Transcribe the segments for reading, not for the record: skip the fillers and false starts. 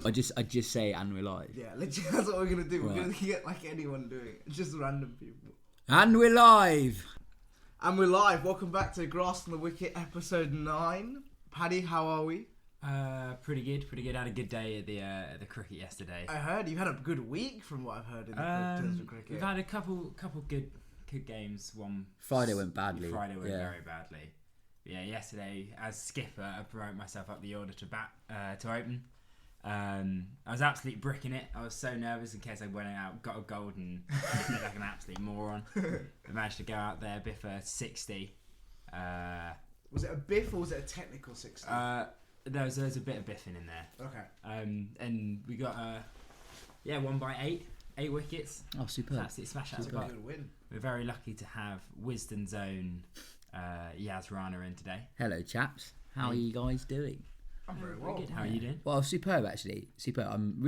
I just say and we're live. Yeah, literally, that's what we're gonna do. Right. We're gonna get like anyone doing it, just random people. And we're live. And we're live. Welcome back to Groans and the Wicket, Ep.9. Paddy, how are we? Pretty good. I had a good day at the cricket yesterday. I heard you had a good week, from what I've heard in terms of cricket. We've had a couple good games. Friday went badly. Very badly. Yeah, yesterday as skipper, I promoted myself up the order to bat to open. I was absolutely bricking it. I was so nervous in case I went out, got a golden, looked like an absolute moron. I managed to go out there, biff a 60. Was it a biff or was it a technical 60? There was a bit of biffing in there. Okay. And we got won by 8 wickets. Oh, superb! Absolutely smash out. That's a good win. We're very lucky to have Wisden's own Yas Rana in today. Hello, chaps. How are you guys doing? I'm very well. Good. How are you doing? Well, superb actually. Superb. I'm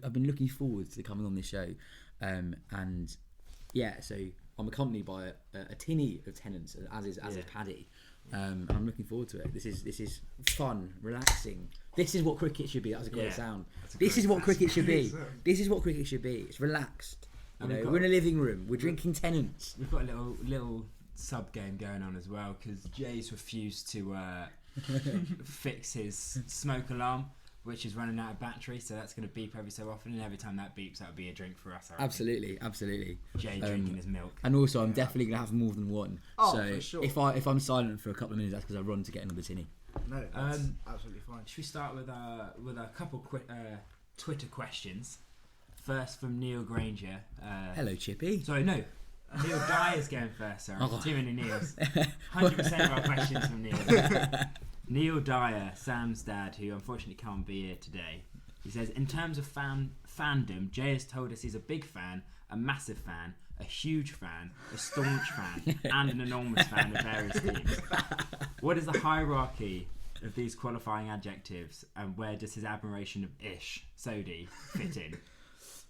I've been looking forward to coming on this show, and yeah. So I'm accompanied by a tinny of tenants, as is Paddy. And I'm looking forward to it. This is fun, relaxing. This is what cricket should be. That was a great sound. This is what cricket should be. This is what cricket should be. It's relaxed. We're in a living room. We're drinking tenants. We've got a little sub game going on as well because Jay's refused to fix his smoke alarm, which is running out of battery. So that's going to beep every so often, and every time that beeps, that'll be a drink for us. Absolutely. Jay drinking his milk. And also, I'm definitely going to have more than one. Oh, so for sure. if I'm silent for a couple of minutes, that's because I run to get another tinny. No, that's absolutely fine. Should we start with a couple quick Twitter questions? First from Neil Granger. Hello, Chippy. Sorry, no. Neil Dyer's going first, sorry. Too many Neils. 100% of our questions from Neil. Neil Dyer, Sam's dad, who unfortunately can't be here today. He says, in terms of fandom, Jay has told us he's a big fan, a massive fan, a huge fan, a staunch fan, and an enormous fan of various teams. What is the hierarchy of these qualifying adjectives, and where does his admiration of Ish, Sodhi, fit in?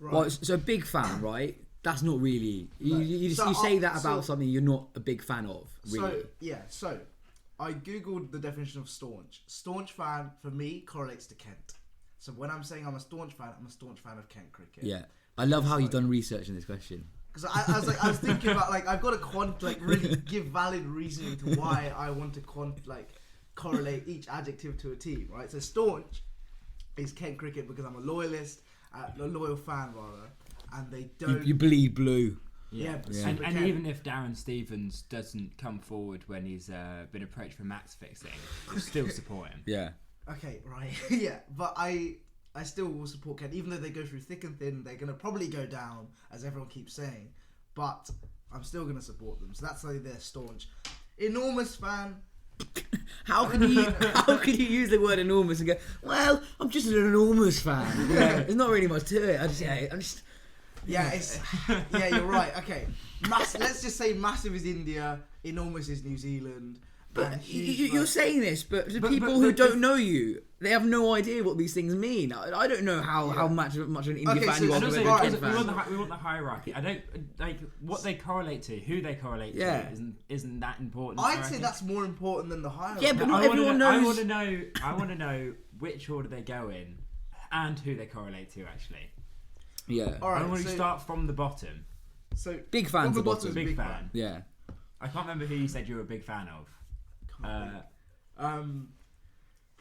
Right. Well, so a big fan, right? That's not really... You say that about something you're not a big fan of, really. So I googled the definition of staunch. Staunch fan, for me, correlates to Kent. So when I'm saying I'm a staunch fan of Kent cricket. Yeah. I love how you've done research in this question. Because I was thinking about, I've got to really give valid reasoning to why I want to correlate each adjective to a team, right? So staunch is Kent cricket because I'm a loyalist, a loyal fan rather, and they don't... You bleed blue. Yeah. And even if Darren Stevens doesn't come forward when he's been approached for match fixing, you still support him. Yeah. Okay, right. Yeah, but I still will support Kent, even though they go through thick and thin. They're going to probably go down, as everyone keeps saying, but I'm still going to support them. So that's why they're staunch. Enormous fan. How can you use the word enormous and go, well, I'm just an enormous fan. Yeah, there's not really much to it. Yeah, you're right. Okay, let's just say massive is India, enormous is New Zealand. But you're saying this, but to people who don't know you, they have no idea what these things mean. I don't know how much of an India fan you are. We want the hierarchy. I don't like what they correlate to, who they correlate to. Isn't that important? I'd say that's more important than the hierarchy. Yeah, but not everyone knows. I want to know which order they go in, and who they correlate to actually. Yeah. All right. I want to start from the bottom. So big fan. The bottom. Big fan. Yeah. I can't remember who you said you were a big fan of.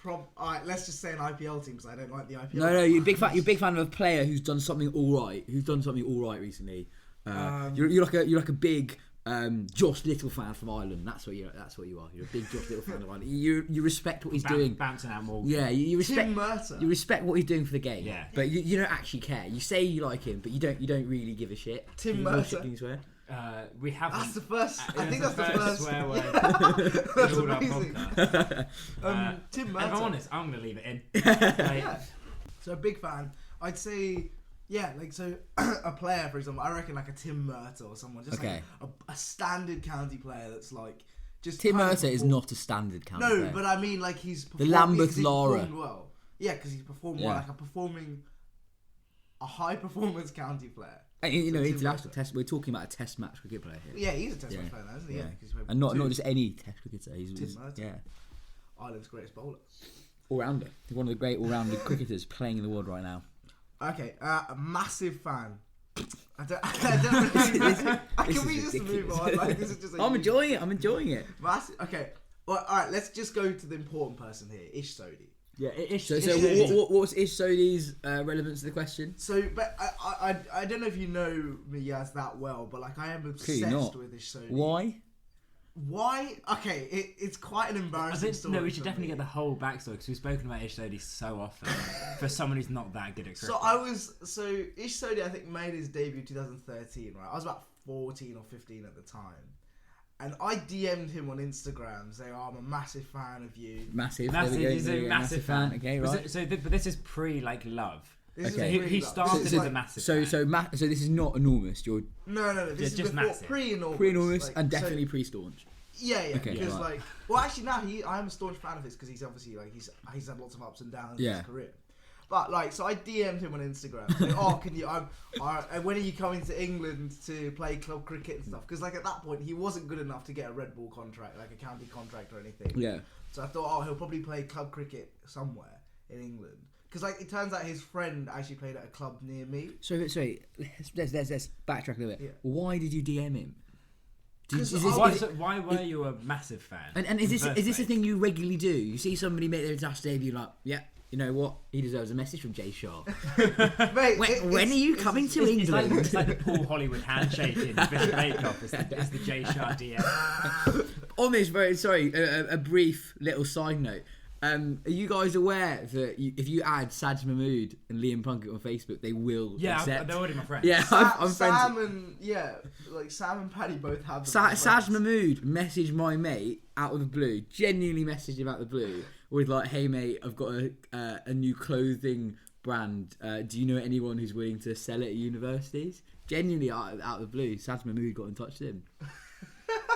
Alright, let's just say an IPL team because I don't like the IPL. No, you're a big fan of a player who's done something all right. Recently. You're like a big Josh Little fan from Ireland. That's what you are. You're a big Josh Little fan of Ireland. You respect what he's doing. Bouncing out more. Yeah, you respect. Tim Murtagh. You respect what he's doing for the game. Yeah. But you don't actually care. You say you like him, but you don't really give a shit. Tim Murtagh. Murtagh. Can you swear? We have. That's the first. I think that's the first swear word. That's in all our amazing. podcast. Tim Murtagh. If I'm honest, I'm going to leave it in. Yeah. So a big fan. I'd say, a player, for example, I reckon like a Tim Murtagh or someone, just like a standard county player that's like just. Tim Murtagh is not a standard county player. No, but I mean like he's the Lambeth Lara. Well. Yeah, because he's performed well, like a high performance county player. And, international test. We're talking about a test match cricket player here. Yeah, he's a test match player, now, isn't he? Yeah, and not just any test cricketer. He's Tim Murtagh. Yeah. Ireland's greatest bowler. all-rounder. He's one of the great all-rounder cricketers playing in the world right now. Okay, a massive fan. I don't really. Can we just move on? Like, this is just. I'm enjoying it. I'm enjoying it. Massive. Okay. Well, all right. Let's just go to the important person here, Ish Sodhi. Yeah, Ish. So what's Ish Sodhi's relevance to the question? So, but I don't know if you know me, Yas, that well, but like I am obsessed with Ish Sodhi. Why? Why? Okay, it's quite an embarrassing story. No, we should definitely get the whole backstory because we've spoken about Ish Sodhi so often for someone who's not that good at cricket. So Ish Sodhi I think made his debut 2013, right? I was about 14 or 15 at the time. And I DM'd him on Instagram saying, "Oh, I'm a massive fan of you." Massive. He's a massive fan. Okay, right. But this is pre love. Okay. He started as a massive fan. So this is not enormous. You're No. This is just before massive. pre-enormous. pre-enormous like, and definitely pre-staunch. Yeah. Okay, Because right. well, actually now I am a staunch fan of his because he's obviously like he's had lots of ups and downs in Yeah. his career. But like, so I DM'd him on Instagram saying, "Oh, can you? When are you coming to England to play club cricket and stuff?" Because like at that point he wasn't good enough to get a Red Bull contract, like a county contract or anything. Yeah. So I thought, he'll probably play club cricket somewhere in England. Because like it turns out his friend actually played at a club near me. So sorry, let's backtrack a little bit. Yeah. Why did you DM him? Why were you a massive fan? And is this a thing you regularly do? You see somebody make their international debut, like, yeah, you know what? He deserves a message from Jay Shah. Mate, when are you coming to England? It's like the Paul Hollywood handshake in the Bishop Bake-Off. It's the Jay Shah DM. On this, a brief little side note. Are you guys aware that if you add Saj Mahmood and Liam Plunkett on Facebook, they will accept? They're already my friends. Yeah, I'm friends. Sam and Paddy both have. Saj Mahmood messaged my mate out of the blue. Genuinely messaged him out of the blue with like, "Hey mate, I've got a new clothing brand. Do you know anyone who's willing to sell it at universities?" Genuinely out of the blue, Saj Mahmood got in touch with him.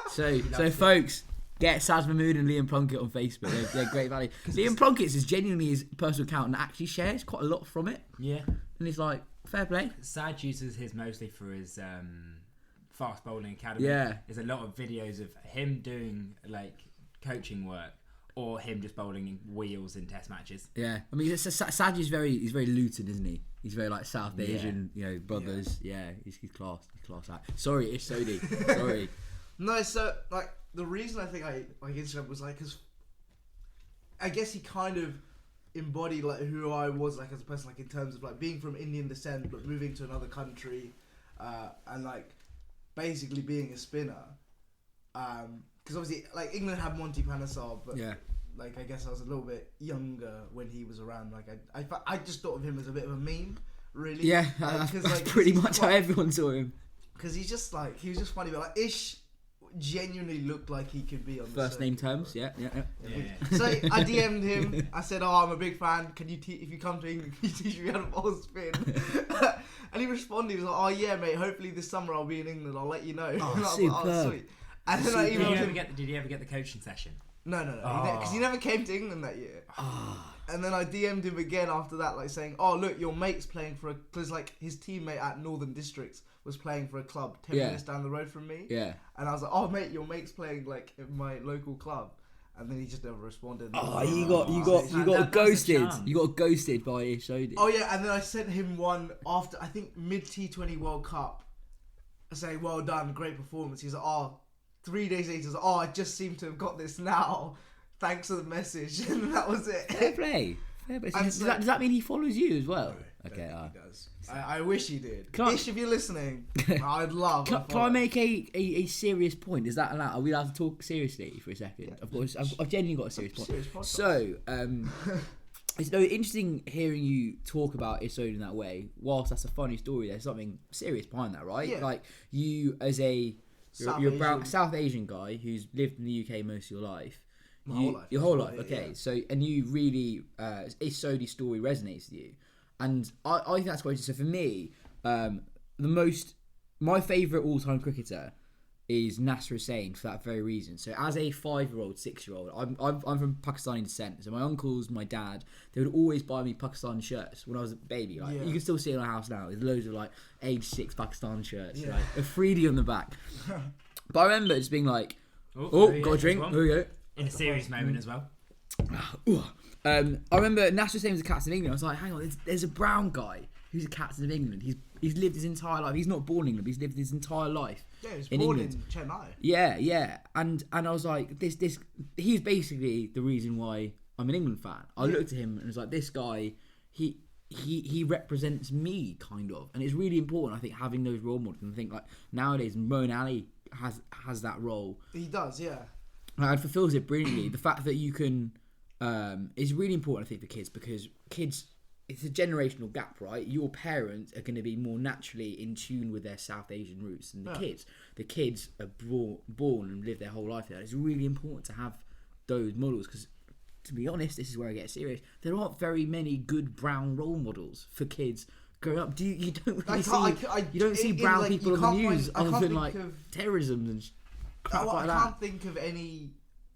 So folks. Get Saj Mahmood and Liam Plunkett on Facebook. They're great value. Liam Plunkett's is genuinely his personal account and actually shares quite a lot from it. Yeah. And he's like, fair play. Saj uses his mostly for his fast bowling academy. Yeah. There's a lot of videos of him doing like coaching work or him just bowling in wheels in test matches. Yeah. I mean, Saj is he's very Luton, isn't he? He's very like South Asian, brothers. Yeah, he's class. He's class act. Sorry, Ish Sodhi. Sorry. No, so like the reason I think I like Instagram was like because I guess he kind of embodied like who I was like as a person, like in terms of like being from Indian descent but moving to another country and like basically being a spinner because obviously like England had Monty Panesar, but like I guess I was a little bit younger when he was around. Like I just thought of him as a bit of a meme, really. Yeah, that's pretty much how everyone saw him. Because he was just funny, but like Ish genuinely looked like he could be on the first name terms. Yeah. Yeah. So I DM'd him. I said, "Oh, I'm a big fan. Can you if you come to England, can you teach me how to bowl spin?" And he responded, he was like, "Oh yeah, mate. Hopefully this summer I'll be in England. I'll let you know." Oh, superb. Sweet. And then I emailed him. Did you ever get the coaching session? No. Because he never came to England that year. And then I DM'd him again after that, like saying, "Oh look, your mate's playing for because like his teammate at Northern Districts was playing for a club 10 minutes down the road from me." Yeah. And I was like, "Oh mate, your mate's playing like in my local club." And then he just never responded. Oh, you got ghosted. You got ghosted by Ish Sodhi. Oh yeah, and then I sent him one after I think mid T20 World Cup, saying, "Well done, great performance." He's like, 3 days later, he's like, "I just seem to have got this now. Thanks for the message." And that was it. Fair play. Does that mean he follows you as well? No, Okay. He does. I wish he did. Ish, if you're listening, I'd love. Can I make a serious point? Is that allowed? Are we allowed to talk seriously for a second? Yeah. Of course, I've genuinely got a serious point. So, it's interesting hearing you talk about Ish Sodhi in that way. Whilst that's a funny story, there's something serious behind that, right? Yeah. Like you as you're a brown South Asian guy who's lived in the UK most of your life. Your whole life, okay. Yeah. So, and you really, Ish Sodhi's story resonates with you. And I think that's quite interesting. So for me, my favourite all-time cricketer is Nasser Hussain for that very reason. So as a 5-year-old, 6-year-old, I'm from Pakistani descent. So my uncles, my dad, they would always buy me Pakistan shirts when I was a baby. Like you can still see it in our house now. There's loads of like age 6 Pakistan shirts, like a 3D on the back. But I remember just being like, got a drink. Here we go. In a serious moment as well. I remember Nash was saying as a captain of England. I was like, hang on, there's a brown guy who's a captain of England. He's lived his entire life. He's not born in England, but he's lived his entire life. Yeah, he was in born England. in Chennai. Yeah. And I was like, this. He's basically the reason why I'm an England fan. I looked at him and was like, this guy, he represents me kind of, and it's really important. I think having those role models. And I think like nowadays, Moeen Ali has that role. He does, yeah. And fulfills it brilliantly. The fact that you can is really important, I think, for kids, because kids, it's a generational gap, right? Your parents are going to be more naturally in tune with their South Asian roots than the kids are born and live their whole life there. It's really important to have those models, because to be honest, this is where I get serious. There aren't very many good brown role models for kids growing up. You don't really see brown people on the news other than like terrorism and crap like that. I can't think of any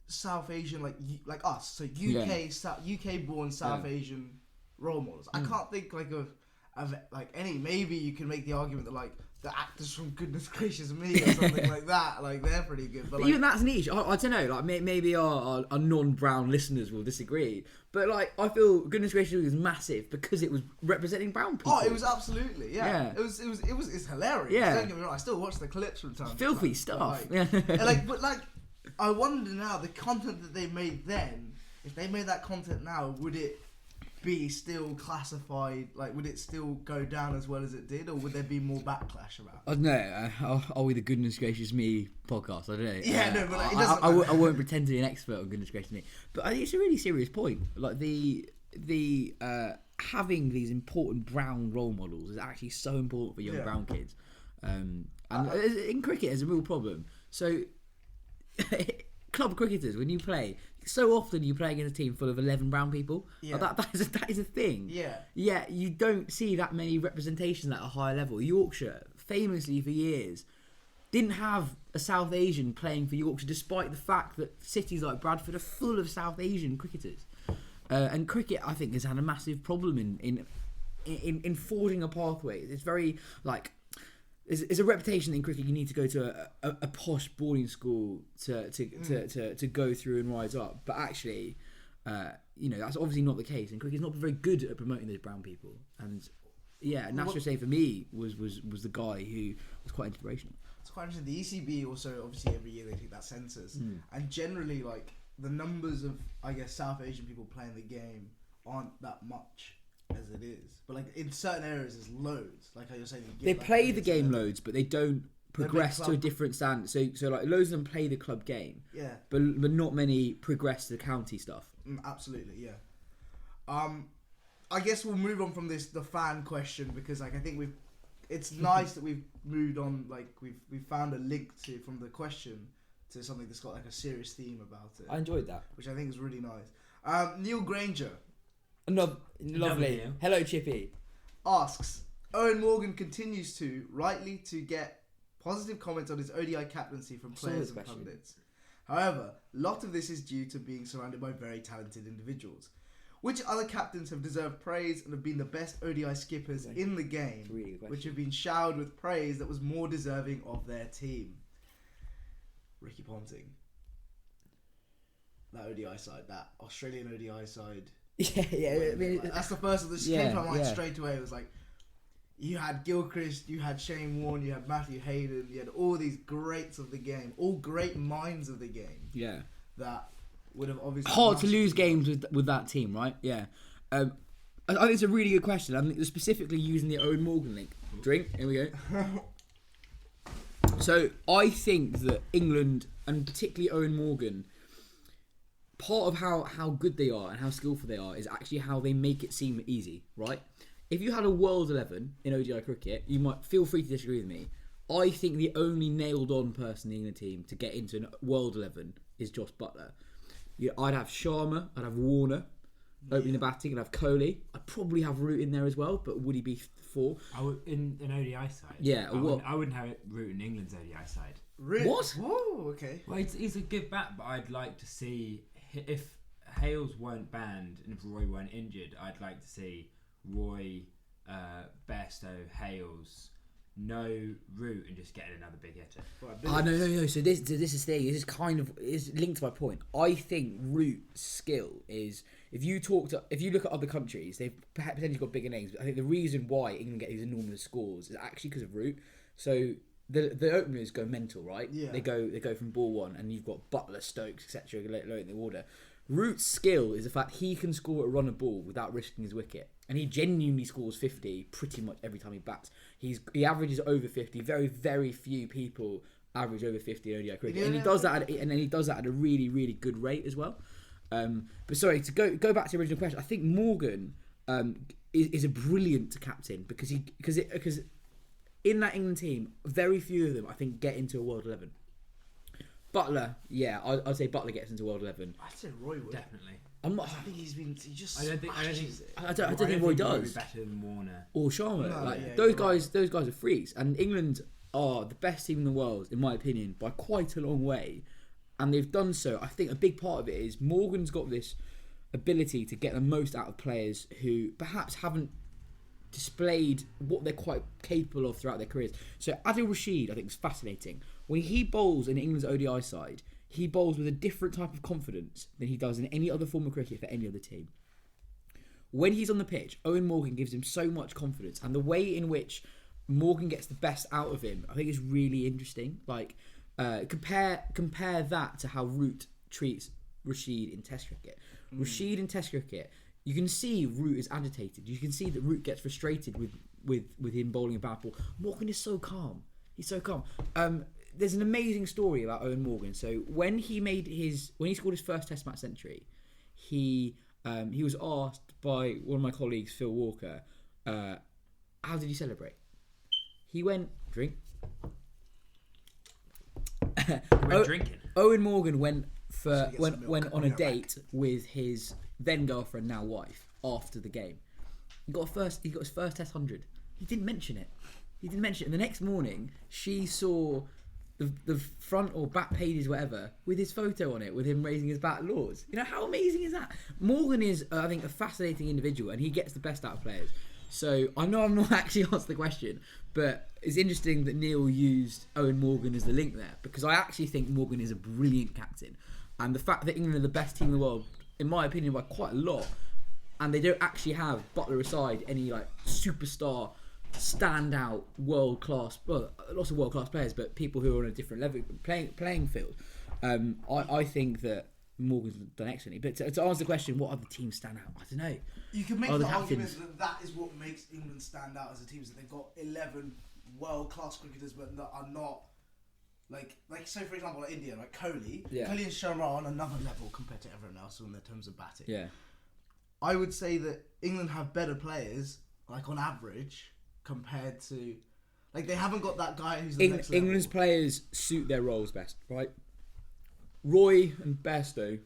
South Asian like us, so UK born South Asian role models. I can't think of like any. Maybe you can make the argument that like the actors from Goodness Gracious Me or something like that, like they're pretty good. But like, even that's niche. I don't know. Like maybe our non-brown listeners will disagree, but like I feel Goodness Gracious Me was massive because it was representing brown people. Oh, it was absolutely It was it's hilarious. Yeah. Don't get me wrong. I still watch the clips from time. Filthy stuff. But I wonder now the content that they made then. If they made that content now, would it be still classified? Like, would it still go down as well as it did, or would there be more backlash about it? I don't know. Are we the Goodness Gracious Me podcast? I don't know. Yeah, no, but like, it doesn't. I won't pretend to be an expert on Goodness Gracious Me, but I think it's a really serious point. Like the having these important brown role models is actually so important for young brown kids. And in cricket, it's a real problem. So, club cricketers, when you play, so often you play against a team full of 11 brown people. Yeah. Like that is a thing. Yeah. Yeah, you don't see that many representations at a higher level. Yorkshire, famously for years, didn't have a South Asian playing for Yorkshire, despite the fact that cities like Bradford are full of South Asian cricketers. And cricket, I think, has had a massive problem in forging a pathway. It's very like. It's a reputation in cricket. You need to go to a posh boarding school to go through and rise up. But actually, that's obviously not the case. And cricket's not very good at promoting those brown people. And Nash Hussain for me was the guy who was quite inspirational. It's quite interesting. The ECB also, obviously, every year they take that census, and generally, like the numbers of South Asian people playing the game aren't that much as it is, but like in certain areas there's loads, like how you're saying they play the game loads, but they don't progress to a different standard. So like loads of them play the club game, but not many progress to the county stuff. Absolutely, yeah. I guess we'll move on from the fan question, because like I think it's nice that we've moved on, like we've found a link from the question to something that's got like a serious theme about it. I enjoyed that, which I think is really nice. Neil Granger, lovely. Hello, Chippy. Asks, Owen Morgan continues rightly to get positive comments on his ODI captaincy from players and pundits. However, a lot of this is due to being surrounded by very talented individuals. Which other captains have deserved praise and have been the best ODI skippers in the game, which have been showered with praise that was more deserving of their team? Ricky Ponting. That ODI side, that Australian ODI side. Yeah. I mean, that's the first of the came to my mind straight away. It was like you had Gilchrist, you had Shane Warne, you had Matthew Hayden, you had all these greats of the game, all great minds of the game. Yeah, that would have obviously hard to lose games with that team, right? Yeah, I think it's a really good question. I think they're specifically using the Owen Morgan link. Drink. Here we go. So I think that England, and particularly Owen Morgan, part of how good they are and how skillful they are is actually how they make it seem easy, right? If you had a World 11 in ODI cricket, you might feel free to disagree with me. I think the only nailed-on person in the England team to get into a World 11 is Josh Buttler. I'd have Sharma, I'd have Warner opening the batting, I'd have Kohli. I'd probably have Root in there as well, but would he be 4? I would in an ODI side. Yeah, I wouldn't have Root in England's ODI side. Really? What? Whoa, okay. Well, he's a good bat, but I'd like to see, if Hales weren't banned and if Roy weren't injured, I'd like to see Roy, Bairstow, Hales no Root and just getting another big hitter? No. So this is the thing. This is kind of is linked to my point. I think Root's skill is if you look at other countries, they've potentially got bigger names. But I think the reason why England get these enormous scores is actually because of Root. So the openers go mental, right? Yeah. They go from ball one, and you've got Butler, Stokes, etc. Low in the order. Root's skill is the fact he can score a run of ball without risking his wicket, and he genuinely scores 50 pretty much every time he bats. He averages over 50. Very, very few people average over 50 in ODI cricket, and he does that at a really, really good rate as well. But sorry, to go back to the original question, I think Morgan is a brilliant captain because in that England team, very few of them I think get into a World 11. Butler, yeah, I'd say Butler gets into World 11. I'd say Roy would. Definitely. I think he just. I don't think Roy does. Roy would be better than Warner Or Sharma. No, those guys are freaks. And England are the best team in the world, in my opinion, by quite a long way. And they've done so. I think a big part of it is Morgan's got this ability to get the most out of players who perhaps haven't displayed what they're quite capable of throughout their careers. So Adil Rashid, I think, is fascinating. When he bowls in England's ODI side, he bowls with a different type of confidence than he does in any other form of cricket for any other team. When he's on the pitch, Owen Morgan gives him so much confidence, and the way in which Morgan gets the best out of him, I think is really interesting. Like compare that to how Root treats Rashid in Test cricket. Rashid in Test cricket, you can see Root is agitated. You can see that Root gets frustrated with him bowling a bad ball. Morgan is so calm. He's so calm. There's an amazing story about Owen Morgan. So when he scored his first Test match century, he was asked by one of my colleagues, Phil Walker, how did you celebrate? He went drink. drinking. Owen Morgan went on a date with his then girlfriend, now wife, after the game. He got his first Test 100. He didn't mention it. And the next morning, she saw the front or back pages, whatever, with his photo on it, with him raising his bat laws. You know, how amazing is that? Morgan is, I think, a fascinating individual, and he gets the best out of players. So I know I'm not actually answering the question, but it's interesting that Neil used Owen Morgan as the link there, because I actually think Morgan is a brilliant captain. And the fact that England are the best team in the world, in my opinion, by quite a lot, and they don't actually have, Butler aside, any like superstar, standout, world-class, well, lots of world-class players, but people who are on a different level, playing field. I think that Morgan's done excellently. But to answer the question, what other teams stand out? I don't know. You can make the argument that is what makes England stand out as a team, is that they've got 11 world-class cricketers, but that are not like so. For example, like India, like Kohli and Sharma are on another level compared to everyone else in terms of batting. Yeah, I would say that England have better players, like on average, compared to, like, they haven't got that guy who's the next level. England's players suit their roles best, right? Roy and Bairstow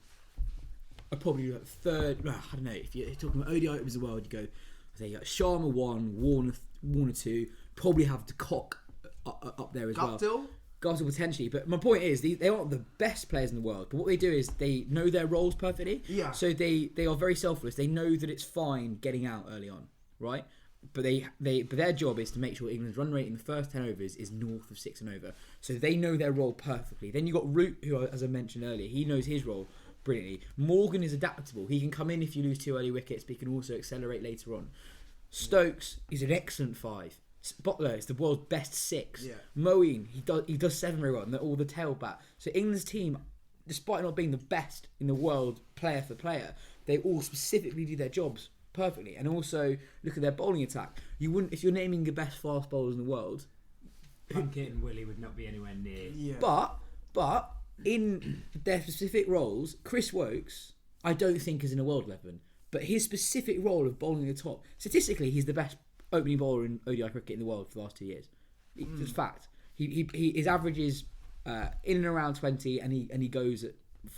are probably like third. I don't know, if you're talking about ODI of the world, you go, I think you got Sharma 1, Warner 2, probably have De Kock up there as well. Guptill potentially, but my point is they aren't the best players in the world, but what they do is they know their roles perfectly. Yeah. So they are very selfless. They know that it's fine getting out early on, right? But their job is to make sure England's run rate in the first 10 overs is north of 6 and over. So they know their role perfectly. Then you got Root, who, as I mentioned earlier, he knows his role brilliantly. Morgan is adaptable. He can come in if you lose 2 early wickets, but he can also accelerate later on. Stokes is an excellent 5. Butler is the world's best 6. Yeah. Moeen, he does 7 very well, and all the tail bat. So England's team, despite not being the best in the world player for player, they all specifically do their jobs perfectly. And also look at their bowling attack. You wouldn't, if you're naming the best fast bowlers in the world, Plunkett and Willie would not be anywhere near. Yeah. But in their specific roles, Chris Wokes, I don't think is in a world 11. But his specific role of bowling the top, statistically, he's the best opening bowler in ODI cricket in the world for the last 2 years. It's fact. His average is in and around 20, and he goes at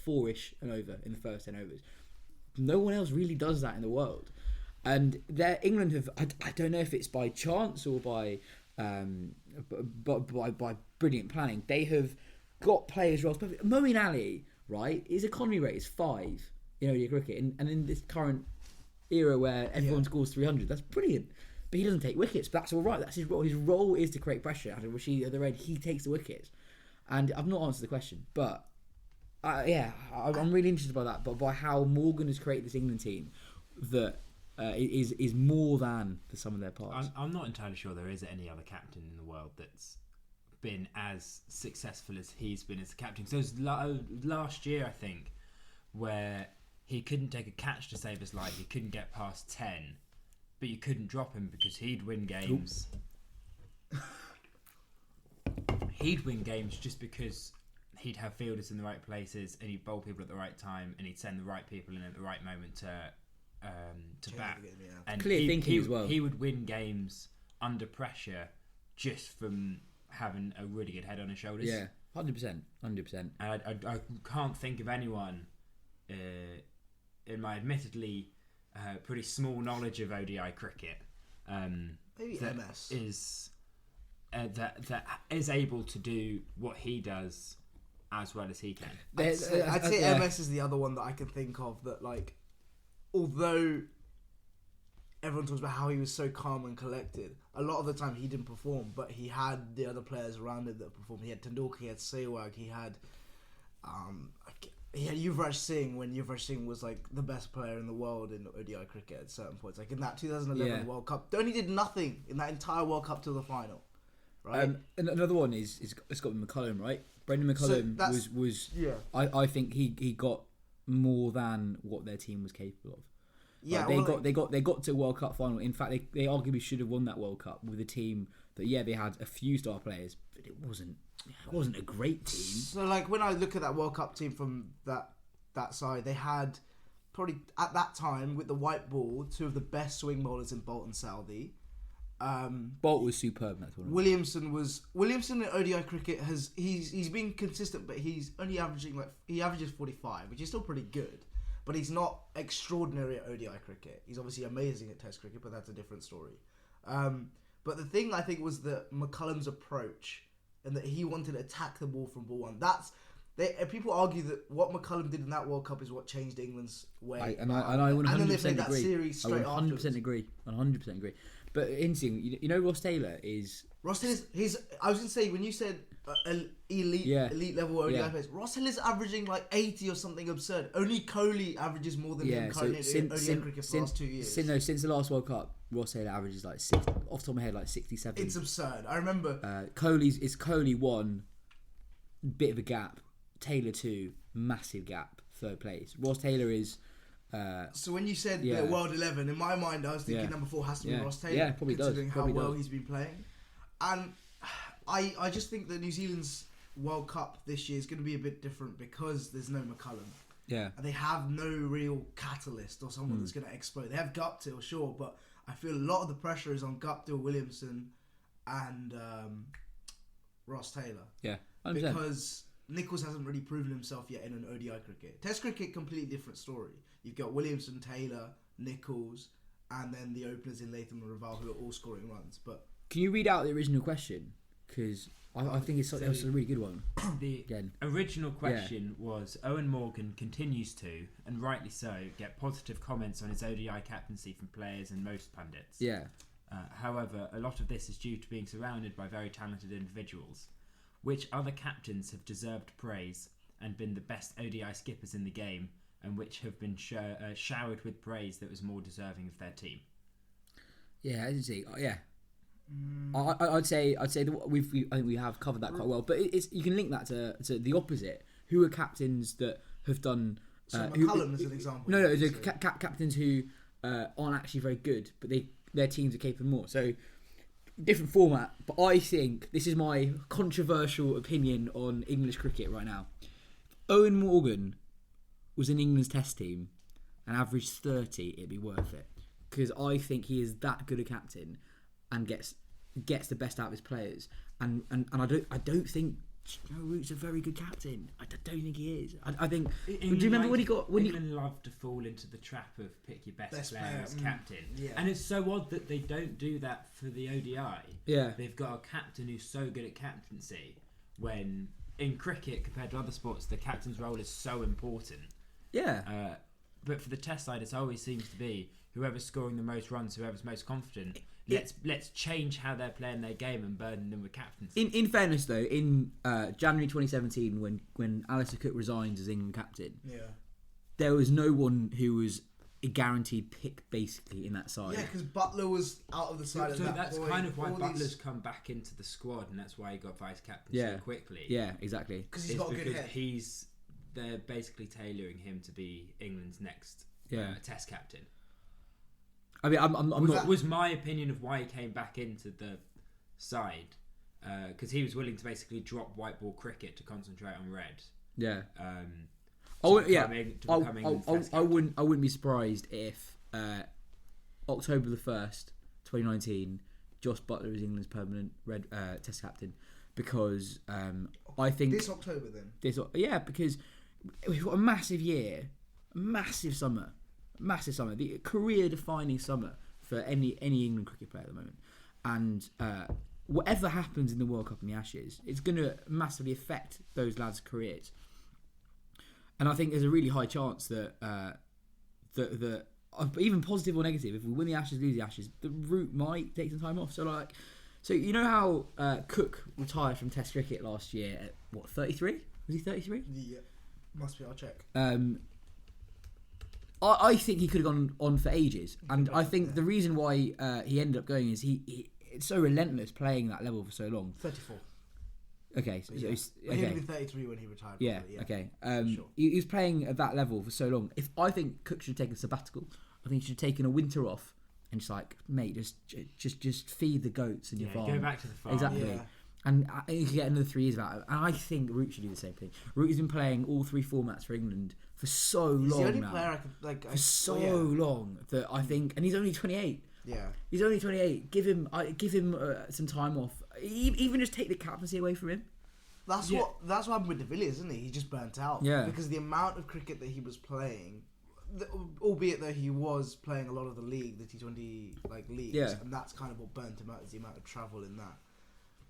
4-ish and over in the first 10 overs. No one else really does that in the world. And England have, I don't know if it's by chance or by brilliant planning, they have got players roles perfect. Moeen Ali, right, his economy rate is 5 in ODI cricket, and in this current era where everyone scores 300, that's brilliant. but he doesn't take wickets. But that's all right. That's his role. His role is to create pressure. And Rashid at the end, he takes the wickets. And I've not answered the question, but I'm really interested by that. But by how Morgan has created this England team that is more than the sum of their parts. I'm not entirely sure there is any other captain in the world that's been as successful as he's been as a captain. So it was last year, I think, where he couldn't take a catch to save his life. He couldn't get past 10, but you couldn't drop him because he'd win games. He'd win games just because he'd have fielders in the right places and he'd bowl people at the right time and he'd send the right people in at the right moment to bat. And clear thinking as well. He would win games under pressure just from having a really good head on his shoulders. Yeah, 100%. And I can't think of anyone in my admittedly pretty small knowledge of ODI cricket maybe that MS that is able to do what he does as well as he can. I'd say MS is the other one that I can think of that, like, although everyone talks about how he was so calm and collected, a lot of the time he didn't perform, but he had the other players around him that performed. He had Tendulkar, he had Sehwag, he had Yuvraj Singh when Yuvraj Singh was like the best player in the world in ODI cricket at certain points. Like in that 2011 World Cup, only did nothing in that entire World Cup till the final. Right. And another one is Scott McCullum, right? Brendan McCullum was I think he got more than what their team was capable of. Yeah, they got to a World Cup final. In fact, they arguably should have won that World Cup with a team that they had a few star players, but it wasn't a great team. So like when I look at that World Cup team from that side, they had probably at that time with the white ball two of the best swing bowlers in Bolt and Southey. Bolt was superb in that tournament. Williamson in ODI cricket he's been consistent, but he's only averaging he averages 45, which is still pretty good. But he's not extraordinary at ODI cricket. He's obviously amazing at Test cricket, but that's a different story. But the thing I think was that McCullum's approach and that he wanted to attack the ball from ball one. People argue that what McCullum did in that World Cup is what changed England's way. And I 100% and then they played agree. that series straight I 100% agree. 100% agree. But interesting, you know, Ross Taylor is. I was going to say, when you said elite level ODI players, Ross Taylor's averaging like 80 or something absurd. Only Kohli averages more than him currently in ODI cricket for the last 2 years. Since the last World Cup, Ross Taylor averages like 60, off the top of my head, like 67. It's absurd. I remember. Kohli 1, bit of a gap. Taylor 2, massive gap. Third place. Ross Taylor is. So when you said the World 11, in my mind I was thinking number 4 has to be Ross Taylor. Yeah, probably considering does. how well he's been playing. And I just think that New Zealand's World Cup this year is going to be a bit different because there's no McCullum. Yeah. And they have no real catalyst or someone that's going to explode. They have Guptill, sure, but I feel a lot of the pressure is on Guptill, Williamson and Ross Taylor. Yeah, 100%. Because Nicholls hasn't really proven himself yet in an ODI cricket. Test cricket, completely different story. You've got Williamson, Taylor, Nicholls, and then the openers in Latham and Raval who are all scoring runs. But can you read out the original question? Because I think it's a really good one. The original question was: Owen Morgan continues to, and rightly so, get positive comments on his ODI captaincy from players and most pundits. Yeah. However, a lot of this is due to being surrounded by very talented individuals. Which other captains have deserved praise and been the best ODI skippers in the game, and which have been showered with praise that was more deserving of their team? Yeah, I'd say, I'd say that I think we have covered that quite well. But you can link that to the opposite. Who are captains that have done? So McCullum is an example. No, captains who aren't actually very good, but their teams are capable more. So. Different format, but I think this is my controversial opinion on English cricket right now. Owen Morgan was in England's Test team and averaged 30, it'd be worth it, because I think he is that good a captain and gets the best out of his players. And I don't think Joe Root's a very good captain. I don't think he is. I think. Do you remember when he got? England love to fall into the trap of pick your best player as captain, and it's so odd that they don't do that for the ODI. Yeah, they've got a captain who's so good at captaincy. When in cricket, compared to other sports, the captain's role is so important. Yeah. But for the Test side, it always seems to be whoever's scoring the most runs, whoever's most confident. let's change how they're playing their game and burden them with captaincy. In fairness, though, in January 2017, when Alistair Cook resigned as England captain, there was no one who was a guaranteed pick basically in that side. Yeah, because Butler was out of the side. So at that that's point. kind of why Butler's come back into the squad, and that's why he got vice captain so quickly. Yeah, exactly. Because he's got a good head. They're basically tailoring him to be England's next Test captain. I mean, I'm not. Was my opinion of why he came back into the side, because he was willing to basically drop white ball cricket to concentrate on red. Yeah. I wouldn't be surprised if October the 1st, 2019, Josh Butler is England's permanent red Test captain, because I think this October then. Because we've got a massive year, massive summer, the career-defining summer for any England cricket player at the moment, and whatever happens in the World Cup and the Ashes, it's going to massively affect those lads' careers. And I think there's a really high chance that even positive or negative, if we win the Ashes, lose the Ashes, the route might take some time off. So you know how Cook retired from Test cricket last year at 33? Was he 33? Yeah, must be. I'll check. I think he could have gone on for ages, and I think the reason why he ended up going is he it's so relentless playing that level for so long. 34. Okay, so He would have been 33 when he retired. Yeah, probably, okay. Sure. He was playing at that level for so long. I think Cook should have taken a sabbatical. I think he should have taken a winter off and just like, mate, just feed the goats in your farm. Go back to the farm. Exactly. Yeah. And you could get another 3 years out of it. And I think Root should do the same thing. Root has been playing all 3 formats for England for so long now. He's the only player long that I think, and he's only 28. Yeah, he's only 28. Give him some time off. Even just take the captaincy away from him. That's what happened with De Villiers, isn't he? He just burnt out. Yeah, because the amount of cricket that he was playing, albeit that he was playing a lot of the T20 leagues, and that's kind of what burnt him out, is the amount of travel in that.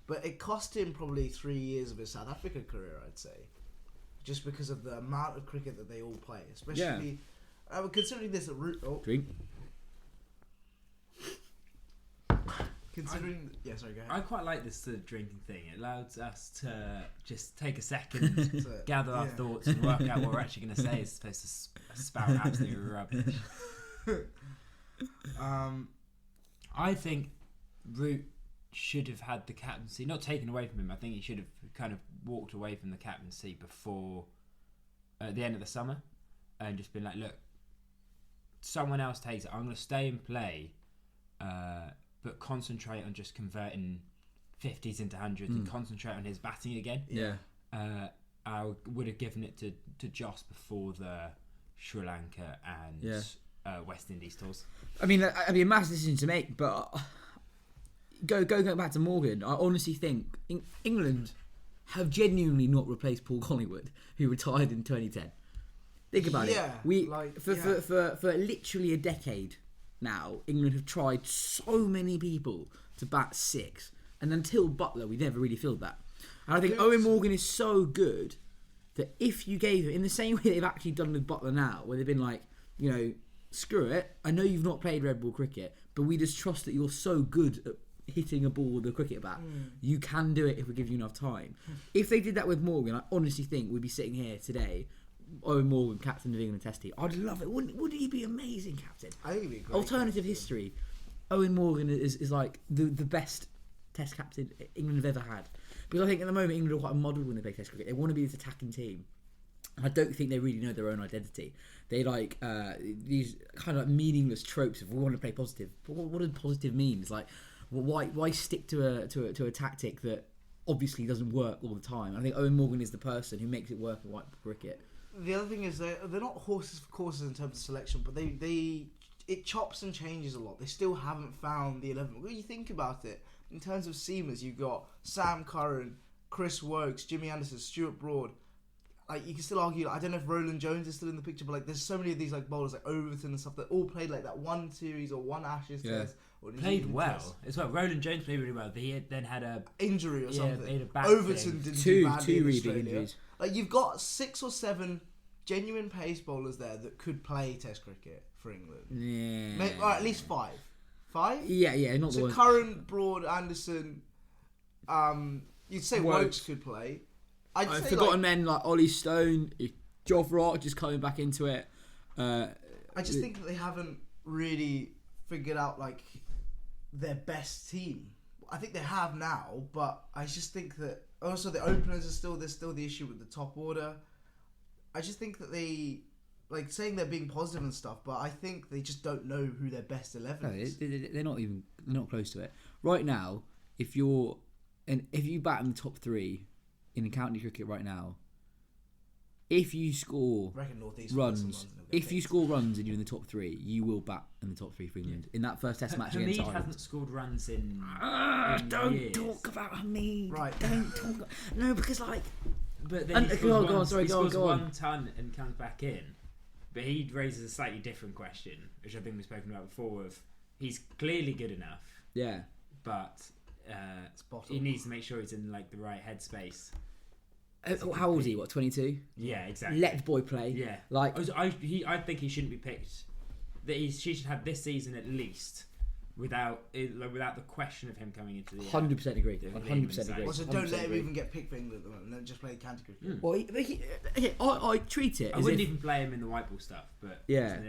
But it cost him probably 3 years of his South Africa career, I'd say, just because of the amount of cricket that they all play, especially considering this at Root. Drink. Considering, sorry, go ahead. I quite like this sort of drinking thing. It allows us to just take a second, gather our thoughts, and work out what we're actually going to say, as opposed to spout absolute rubbish. I think Root should have had the captaincy not taken away from him. I think he should have kind of walked away from the captaincy before the end of the summer, and just been like, look, someone else takes it. I'm going to stay and play. But concentrate on just converting 50s into 100s and concentrate on his batting again. Yeah. I would have given it to Joss before the Sri Lanka and West Indies tours. I mean, a massive decision to make, but going back to Morgan, I honestly think England have genuinely not replaced Paul Collingwood, who retired in 2010. Think about it. For literally a decade now, England have tried so many people to bat 6, and until Butler, we never really filled that. And I think Owen Morgan is so good that if you gave him, in the same way they've actually done with Butler now, where they've been like, screw it, I know you've not played red ball cricket, but we just trust that you're so good at hitting a ball with a cricket bat. You can do it if we give you enough time. If they did that with Morgan, I honestly think we'd be sitting here today, Owen Morgan, captain of England Test team. I'd love it. Wouldn't he be amazing captain? I think he'd be great. Alternative captain. History. Owen Morgan is like the best Test captain England have ever had. Because I think at the moment England are quite muddled when they play Test cricket. They want to be this attacking team. I don't think they really know their own identity. They like these kind of meaningless tropes of we want to play positive. But what does positive mean? It's like, why stick to a tactic that obviously doesn't work all the time? I think Owen Morgan is the person who makes it work in white ball cricket. The other thing is they're not horses for courses in terms of selection, but it chops and changes a lot. They still haven't found the 11. When you think about it, in terms of seamers, you've got Sam Curran, Chris Wokes, Jimmy Anderson, Stuart Broad. Like, you can still argue, I don't know if Roland Jones is still in the picture, but like there's so many of these like bowlers like Overton and stuff that all played like that one series or one Ashes test. Or played well as well. Roland Jones played really well. He then had a injury or something. He had a back Overton thing. didn't do badly in really Australia. big injuries. Like, you've got 6 or 7 genuine pace bowlers there that could play Test cricket for England. Yeah. Or at least 5. 5? Yeah, not the So one. Curran, Broad, Anderson. You'd say Wokes could play. I've forgotten men like Ollie Stone, Joff Rock just coming back into it. I just think that they haven't really figured out like their best team. I think they have now, but I just think that also the openers there's still the issue with the top order. I just think that they like saying they're being positive and stuff, but I think they just don't know who their best 11 is. They're not close to it right now. If you bat in the top 3 in county cricket right now, if you score runs, and you're in the top 3, you will bat in the top 3 for England in that first Test match against Ireland. Hasn't scored runs in don't years. talk about Hamid. Right. Don't talk. No, because like. But then he scores go on. 1 ton and comes back in. But he raises a slightly different question, which I think we've spoken about before. Of he's clearly good enough. Yeah. But he needs to make sure he's in like the right headspace. How old is he? What, 22? Yeah, exactly. Let the boy play. Yeah. Like I think he shouldn't be picked. That she should have this season at least without the question of him coming into the 100% agree. 100% agree. Also, don't let him even get picked for England at the moment. Let just play county cricket. Well, I treat it. I wouldn't even play him in the white ball stuff, but yeah,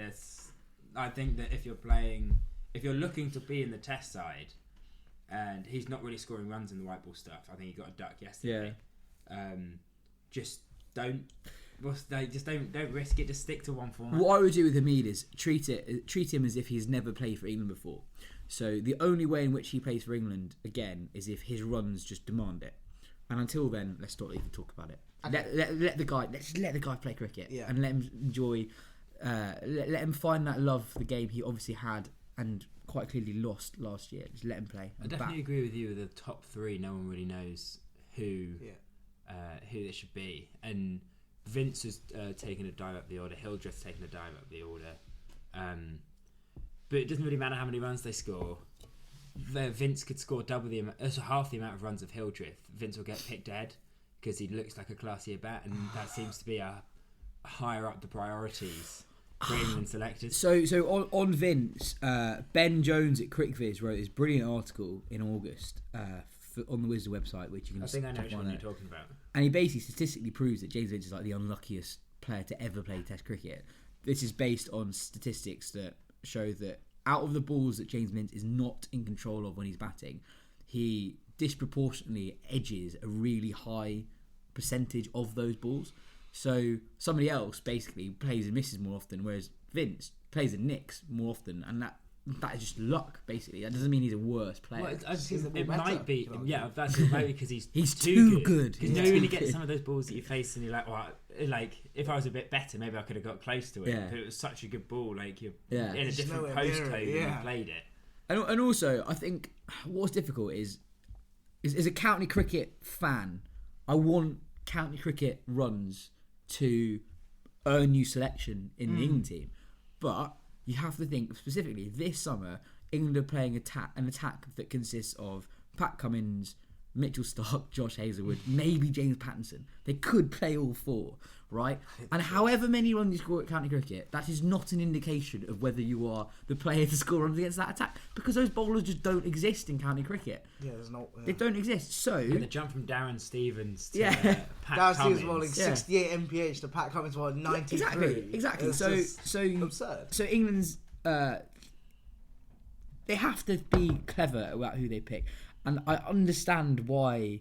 I think that if you're looking to be in the Test side, and he's not really scoring runs in the white ball stuff. I think he got a duck yesterday. Yeah. Just don't risk it. Just stick to one format. What I would do with Hamid is treat him as if he's never played for England before. So the only way in which he plays for England again is if his runs just demand it. And until then, let's not even talk about it. Okay. Let the guy play cricket, and let him enjoy. Let him find that love for the game he obviously had and quite clearly lost last year. Just let him play. I definitely agree with you with the top 3. No one really knows who it should be, and Vince has taken a dive up the order. Hildreth's taken a dive up the order, but it doesn't really matter how many runs they score. Vince could score half the amount of runs of Hildreth. Vince will get picked ahead because he looks like a classier bat, and that seems to be a higher up the priorities for England selectors. So on Vince, Ben Jones at CricViz wrote this brilliant article in August on the Wisden website, which you can. I think I know which one you're talking about. And he basically statistically proves that James Vince is like the unluckiest player to ever play Test cricket. This is based on statistics that show that out of the balls that James Vince is not in control of when he's batting, he disproportionately edges a really high percentage of those balls. So somebody else basically plays and misses more often, whereas Vince plays and nicks more often, and that is just luck, basically. That doesn't mean he's a worse player. Well, it might be, it might be because he's too good. Because you know when you get some of those balls that you face and you're like, well, like if I was a bit better, maybe I could have got close to it. Yeah. But it was such a good ball, like you're in a different postcode and you played it. And also, I think what's difficult is as a county cricket fan, I want county cricket runs to earn you selection in the England team, but you have to think specifically this summer England are playing an attack that consists of Pat Cummins, Mitchell Starc, Josh Hazlewood, maybe James Pattinson. They could play all 4, right? And however many runs you score at county cricket, that is not an indication of whether you are the player to score runs against that attack, because those bowlers just don't exist in county cricket. Yeah, there's not. They don't exist. So the jump from Darren Stevens to Pat Darren Cummins. Stevens bowling 68 mph to Pat Cummins bowling 93. Exactly. It's So absurd. So England's they have to be clever about who they pick. And I understand why.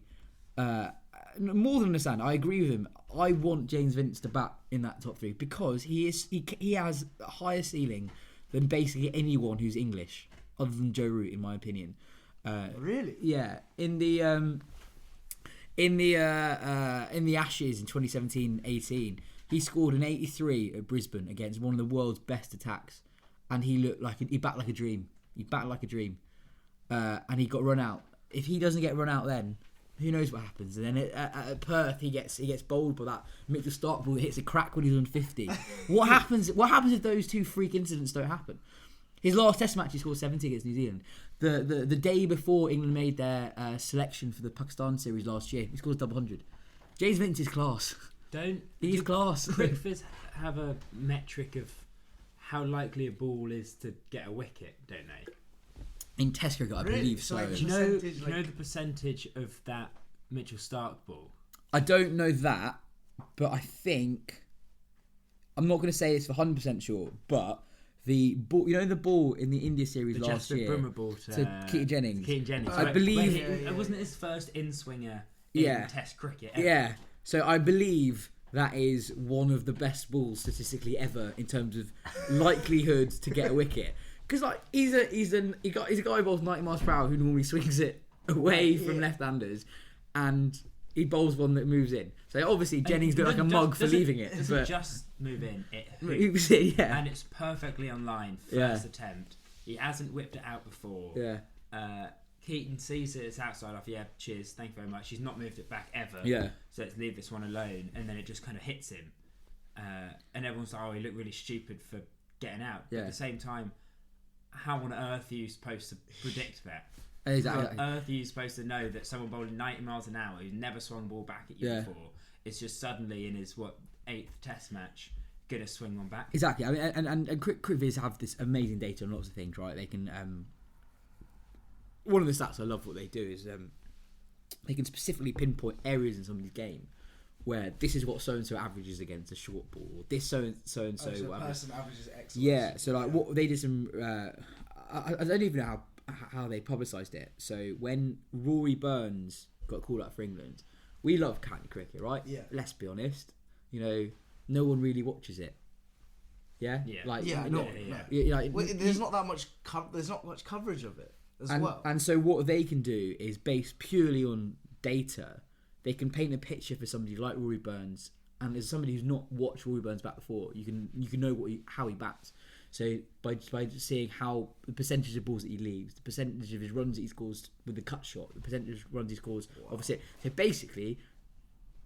More than understand, I agree with him. I want James Vince to bat in that top 3 because he has a higher ceiling than basically anyone who's English, other than Joe Root, in my opinion. Really? Yeah. In the Ashes in 2017-18, he scored an 83 at Brisbane against one of the world's best attacks, and he batted like a dream. And he got run out. If he doesn't get run out, then who knows what happens? And then at Perth, he gets bowled by that Mitchell Starc ball that hits a crack when he's on 50. What happens? What happens if those 2 freak incidents don't happen? His last Test match, he scored 70 against New Zealand. The day before England made their selection for the Pakistan series last year, he scored double 100. James Vince is class. He's class. CricViz have a metric of how likely a ball is to get a wicket, don't they? In Test cricket, I believe so. Like, Do you know percentage, the percentage of that Mitchell Stark ball? I don't know that, but I think I'm not going to say it's for 100% sure, but the ball, the ball in the India series The last Jasper year Brummer ball to Keaton Jennings. I believe it wasn't his first in-swinger in Test cricket ever. Yeah, so I believe that is one of the best balls statistically ever in terms of likelihood to get a wicket. Because like he's a guy who bowls 90 miles per hour who normally swings it away from left-handers, and he bowls one that moves in. So obviously Jennings looked like a mug for leaving it. Does but it just move in? It hoops. hoops. Yeah. And it's perfectly on line. First attempt. He hasn't whipped it out before. Yeah. Keaton sees it, it's outside off. Yeah, cheers, thank you very much. He's not moved it back ever. Yeah. So let's leave this one alone. And then it just kind of hits him. And everyone's like, oh, he looked really stupid for getting out. But at the same time, how on earth are you supposed to predict that? Exactly. How on earth are you supposed to know that someone bowling 90 miles an hour who's never swung the ball back at you before is just suddenly in his 8th Test match gonna swing one back? Exactly. I mean, and cricketers have this amazing data on lots of things, right? They can. One of the stats I love what they do is they can specifically pinpoint areas in somebody's game where this is what so and so averages against a short ball, or this so and so. So a person averages X. Yeah. So like what they did some. I don't even know how they publicised it. So when Rory Burns got called up for England, we love county cricket, right? Yeah. Let's be honest. No one really watches it. Yeah. Yeah. Like No. Like, There's not that much. There's not much coverage of it as well. And so what they can do is based purely on data. They can paint a picture for somebody like Rory Burns, and as somebody who's not watched Rory Burns bat before, you can know how he bats. So by seeing how the percentage of balls that he leaves, the percentage of his runs that he scores with the cut shot, the percentage of runs he scores opposite. So basically,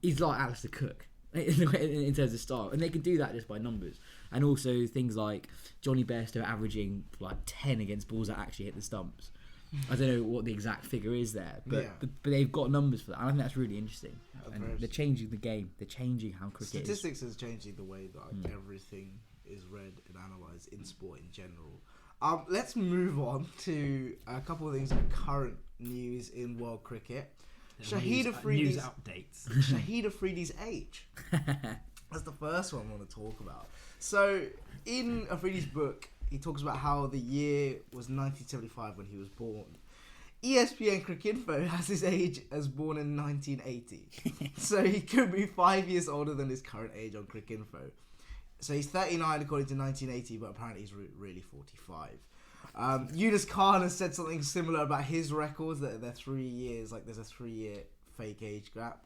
he's like Alistair Cook in terms of style, and they can do that just by numbers. And also things like Johnny Bairstow averaging like 10 against balls that actually hit the stumps. I don't know what the exact figure is there, but they've got numbers for that, and I think that's really interesting. And they're changing the game. They're changing how cricket Statistics is changing the way that everything is read and analysed in sport in general. Let's move on to a couple of things of current news in world cricket. Shahid Afridi's news updates. Shahid Afridi's age. That's the first one I want to talk about. So in Afridi's book, he talks about how the year was 1975 when he was born. ESPN Cricinfo has his age as born in 1980. So he could be 5 years older than his current age on Cricinfo. So he's 39 according to 1980, but apparently he's really 45. Yunus Khan has said something similar about his records, that they're 3 years, like there's a 3-year fake age gap.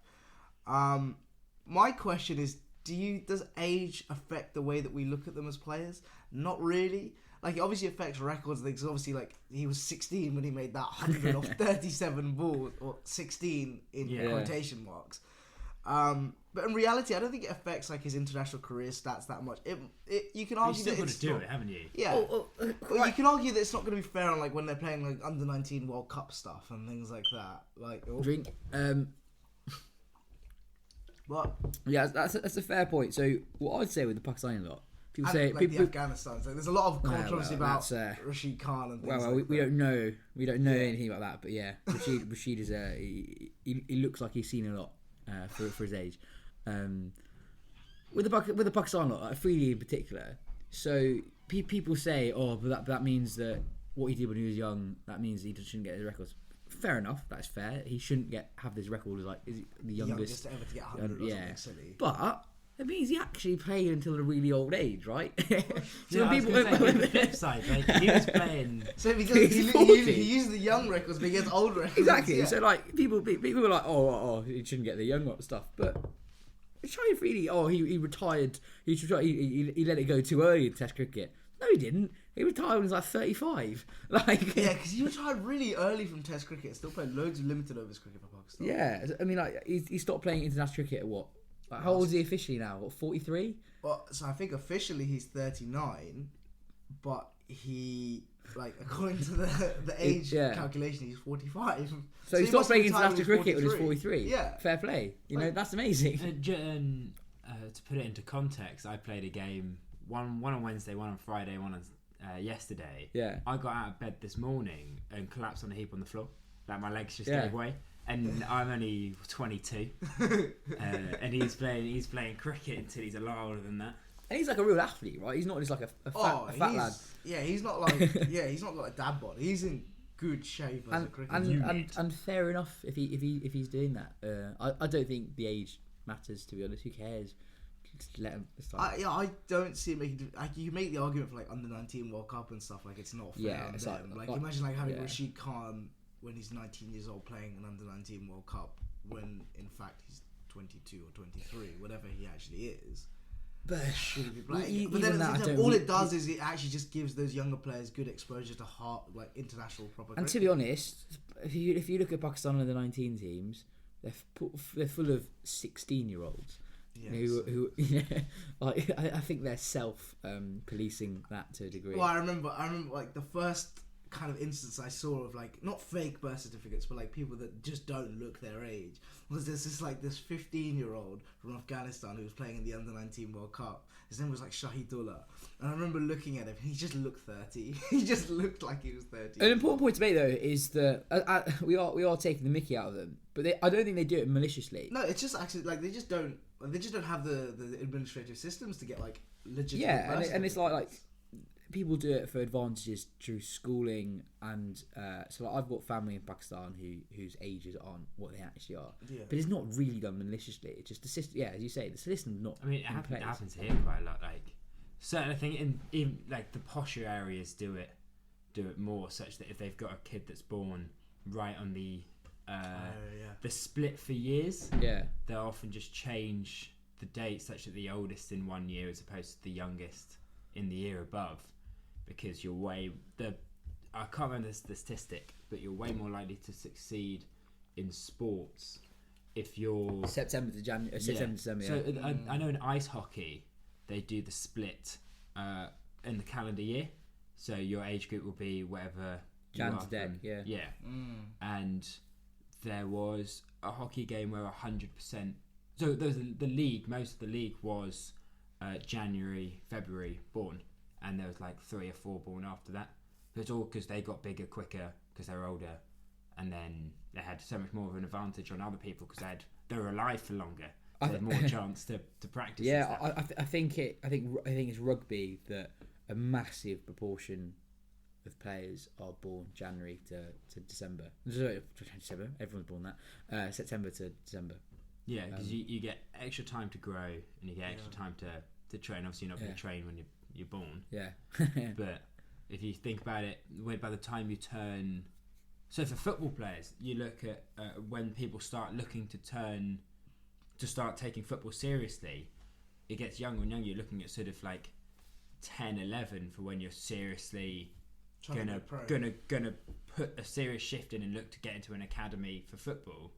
My question is, does age affect the way that we look at them as players? Not really. Like, it obviously affects records. Because obviously, like, he was 16 when he made that 100 off 37 balls, or 16 in quotation marks. But in reality, I don't think it affects like his international career stats that much. You can argue that it's still got to do it, haven't you? Yeah. Well, you can argue that it's not going to be fair on like when they're playing like under 19 World Cup stuff and things like that. Like drink. What? Yeah, that's a fair point. So what I'd say with the Pakistani lot, people say like the Afghanistan. So there's a lot of controversy about Rashid Khan and things. Well, we don't know anything about that. But yeah, Rashid is he looks like he's seen a lot for his age. With the Pakistan lot, Afridi in particular. So people say, but that means that what he did when he was young, that means he shouldn't get his records. Fair enough, that's fair. He shouldn't have this record as like is he the youngest ever to get 100 or something silly. But it means he actually played until a really old age, right? So when people the flip side, like he was playing. So he used the young records, but he gets old records. Exactly. Yeah. So like people were like, he shouldn't get the young stuff, but. Shahid Afridi, he retired. He let it go too early in Test cricket. No, he didn't. He retired when he was like 35. Like because he retired really early from Test cricket. Still played loads of limited overs cricket for Pakistan. Yeah, I mean, like he stopped playing international cricket at what? Like, how old is he officially now? What, 43? Well, so I think officially he's 39, but he according to the age calculation, he's 45. So he stopped playing international cricket when he was 43. Yeah, fair play. You know, that's amazing. To put it into context, I played a game, one on Wednesday, one on Friday, one on yesterday. Yeah. I got out of bed this morning and collapsed on a heap on the floor. Like my legs just gave way. And I'm only 22, and he's playing cricket until he's a lot older than that. And he's like a real athlete, right? He's not just like a fat lad. Yeah, he's not like he's not got a dad bod. He's in good shape as a cricketer. And fair enough if he's doing that. I don't think the age matters, to be honest. Who cares? Just let him start. I don't see it making. Like, you make the argument for like under 19 World Cup and stuff. Like it's not fair. Yeah, it's like imagine like having Rashid Khan when he's 19 years old playing an under 19 World Cup when in fact he's 22 or 23, whatever he actually is. But but then all it does is it actually just gives those younger players good exposure to international proper. And to be honest, if you look at Pakistan under 19 teams, they're full of 16-year-olds. Yes. Who like I think they're self policing that to a degree. Well, I remember like the first kind of instance I saw of like not fake birth certificates but like people that just don't look their age was this 15-year-old from Afghanistan who was playing in the under 19 World Cup. His name was like Shahidullah, and I remember looking at him. He just looked 30. He just looked like he was 30. An important point to make though is that we are taking the mickey out of them, but I don't think they do it maliciously. No, it's just actually like they just don't have the administrative systems to get like legitimate. And it's like people do it for advantages through schooling, and so like I've got family in Pakistan whose ages aren't what they actually are. Yeah. But it's not really done maliciously. It's just the system. Yeah, as you say, the system's not. I mean, it happens here quite a lot. Like certain, I think in like the posher areas do it more, such that if they've got a kid that's born right on the split for years, they'll often just change the date such that the oldest in 1 year as opposed to the youngest in the year above. Because I can't remember the statistic, but you're way more likely to succeed in sports if you're September to January, September to December. So I know in ice hockey they do the split in the calendar year. So your age group will be whatever Jan to Dec, yeah. And there was a hockey game where 100%. So there was the league. Most of the league was January, February born. And there was like 3 or 4 born after that. But it's all because they got bigger quicker because they were older, and then they had so much more of an advantage on other people because they were alive for longer. So they had more chance to practice. Yeah, I think it's rugby that a massive proportion of players are born January to December. December, everyone's born that. September to December. Yeah, because you get extra time to grow and you get extra time to train. Obviously, you're not going to train when you're born. Yeah. But if you think about it, by the time you turn... So for football players, you look at when people start looking to start taking football seriously, it gets younger and younger. You're looking at sort of like 10, 11 for when you're seriously gonna put a serious shift in and look to get into an academy for football.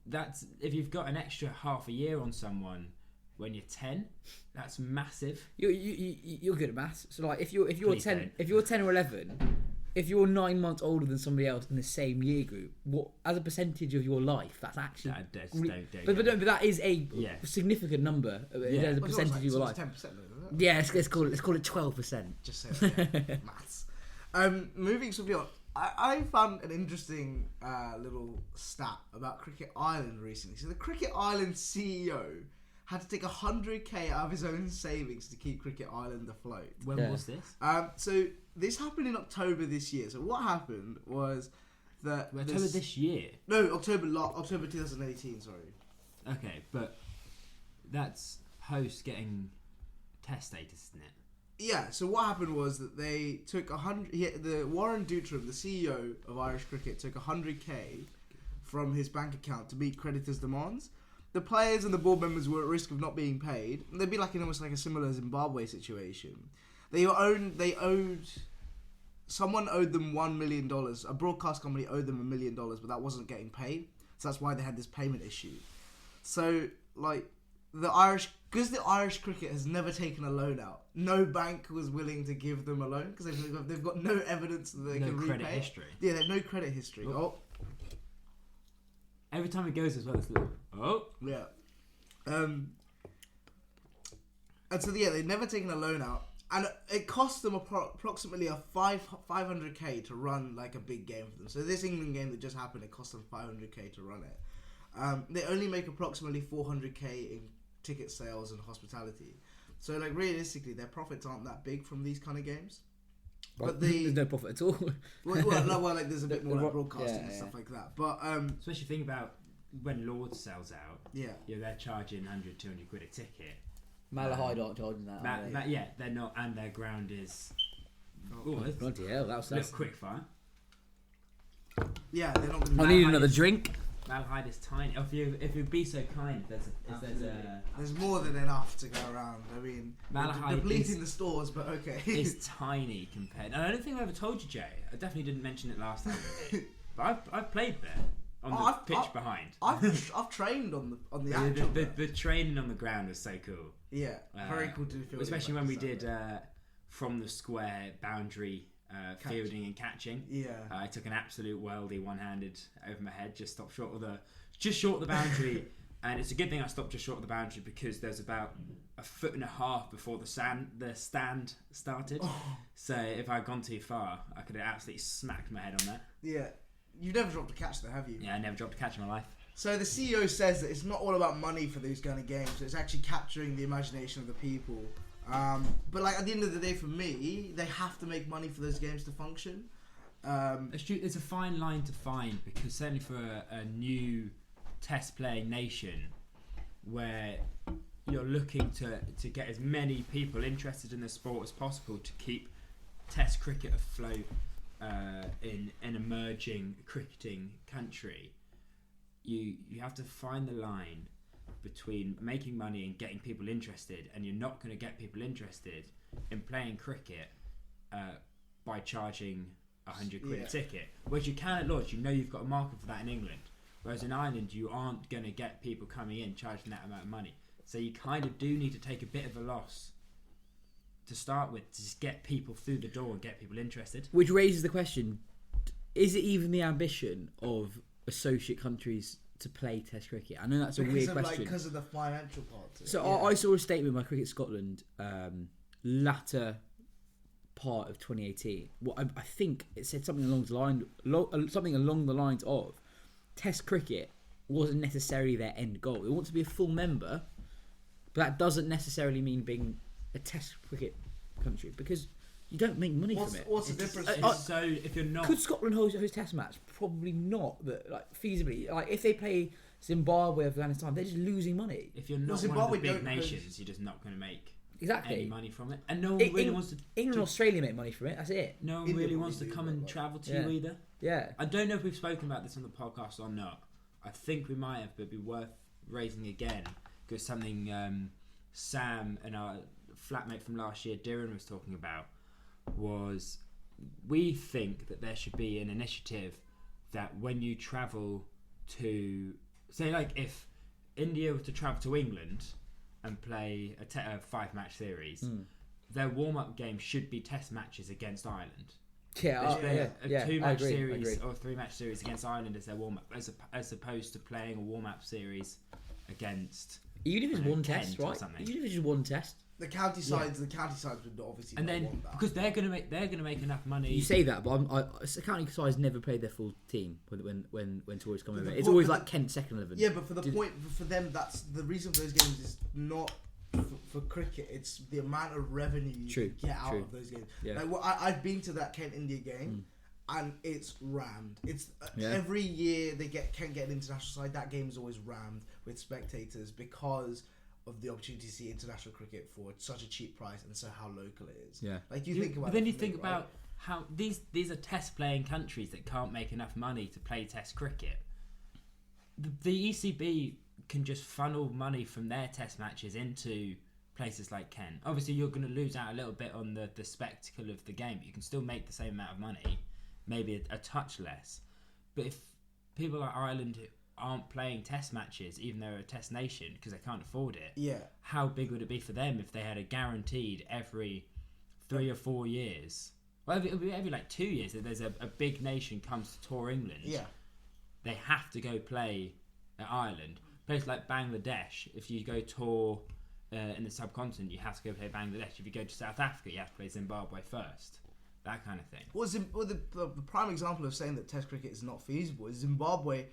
That's if you've got an extra half a year on someone when you're 10, that's massive. You're good at maths. So like if you're 10 or 11, if you're 9 months older than somebody else in the same year group, what as a percentage of your life, that's actually but that is a significant number as a percentage of your life. 10%. Yeah, let's call it 12%. Just say maths. Moving swiftly on. I found an interesting little stat about Cricket Island recently. So the Cricket Island CEO had to take 100k out of his own savings to keep Cricket Island afloat. When was this? So this happened in October this year. So what happened was that October this year? No, October 2018. Sorry. Okay, but that's post getting test status, isn't it? Yeah, so what happened was that they took Warren Dutram, the CEO of Irish Cricket, took 100k from his bank account to meet creditors' demands. The players and the board members were at risk of not being paid. They'd be like in almost like a similar Zimbabwe situation. Someone owed them $1 million. A broadcast company owed them $1 million, but that wasn't getting paid. So that's why they had this payment issue. So like because the Irish Cricket has never taken a loan out. No bank was willing to give them a loan because they've got no evidence that they can repay. No credit history. Yeah, they have no credit history. Oh. Every time it goes as well, it's little. Oh. Yeah. And so they'd never taken a loan out, And it costs them approximately 500k to run like a big game for them. So this England game that just happened, it cost them 500k to run it. They only make approximately 400k in ticket sales and hospitality. So like realistically, their profits aren't that big from these kind of games. But there's no profit at all. well, like there's a bit more like broadcasting and stuff like that. But especially think about when Lords sells out. Yeah, they're charging 100, 200 quid a ticket. Malahide aren't charging that. Yeah, they're not, and their ground is. Bloody hell, that's quick fire. Yeah, they're not. I need another drink. Malahide is tiny. If you'd be so kind, there's more than enough to go around. I mean, Malahide depleting the stores, but okay. It's tiny compared. And I don't think I ever told you, Jay. I definitely didn't mention it last time. But I've played there on the pitch behind. I've trained on the actual. The training on the ground was so cool. Yeah, very cool to feel. Especially when we did from the square boundary. Fielding and catching. Yeah. I took an absolute worldie one-handed over my head, just short of the boundary. And it's a good thing I stopped just short of the boundary because there's about a foot and a half before the stand started. Oh. So if I'd gone too far, I could have absolutely smacked my head on that. Yeah. You've never dropped a catch though, have you? Yeah, I never dropped a catch in my life. So the CEO says that it's not all about money for these kind of games. It's actually capturing the imagination of the people. But like at the end of the day, for me, they have to make money for those games to function. It's a fine line to find because certainly for a new test playing nation where you're looking to get as many people interested in the sport as possible to keep test cricket afloat in an emerging cricketing country, you have to find the line between making money and getting people interested, and you're not going to get people interested in playing cricket by charging 100 quid a ticket, whereas you can at Lords. You've got a market for that in England, whereas in Ireland you aren't going to get people coming in charging that amount of money, so you kind of do need to take a bit of a loss to start with to just get people through the door and get people interested. Which raises the question, is it even the ambition of associate countries to play Test cricket? I know that's a weird question. Because of the financial part. So I saw a statement by Cricket Scotland latter part of 2018. Well, I think it said something along the lines of Test cricket wasn't necessarily their end goal. They want to be a full member, but that doesn't necessarily mean being a Test cricket country because you don't make money from it. What's the difference? So if you're not, could Scotland host Test match? Probably not. But like feasibly, like if they play Zimbabwe or Afghanistan, they're just losing money. If you're not one of the big nations, you're just not going to make any money from it. And no one really wants to. England and Australia make money from it. That's it. No one really wants to come and travel to you either. Yeah. I don't know if we've spoken about this on the podcast or not. I think we might have, but it'd be worth raising again because something Sam and our flatmate from last year, Darren, was talking about was we think that there should be an initiative that when you travel to, say, like if India were to travel to England and play a 5-match series, their warm-up game should be test matches against Ireland. A 2-match series or a 3-match series against Ireland as their warm-up, as opposed to playing a warm-up series against even if it's one test, right? Even if it's just one test. The county sides would obviously and then want that. Because they're gonna make enough money. You say that, but the county sides never played their full team when tourists come over. It's always like Kent second 11. Yeah, but for them, that's the reason for those games is not for cricket. It's the amount of revenue you get out of those games. Yeah. Like I've been to that Kent India game. And it's rammed. It's every year Kent get an international side. That game is always rammed with spectators because of the opportunity to see international cricket for such a cheap price and so how local it is. Yeah. Like you think about. But then you think about how these are test playing countries that can't make enough money to play test cricket. The ECB can just funnel money from their test matches into places like Kent. Obviously, you're going to lose out a little bit on the spectacle of the game, but you can still make the same amount of money. Maybe a touch less. But if people like Ireland who aren't playing test matches, even though they're a test nation, because they can't afford it, how big would it be for them if they had a guaranteed every 3 or 4 years? Well, every like 2 years, that there's a big nation comes to tour England. Yeah. They have to go play at Ireland. Places like Bangladesh, if you go tour in the subcontinent, you have to go play Bangladesh. If you go to South Africa, you have to play Zimbabwe first. That kind of thing. The prime example of saying that Test cricket is not feasible is Zimbabwe.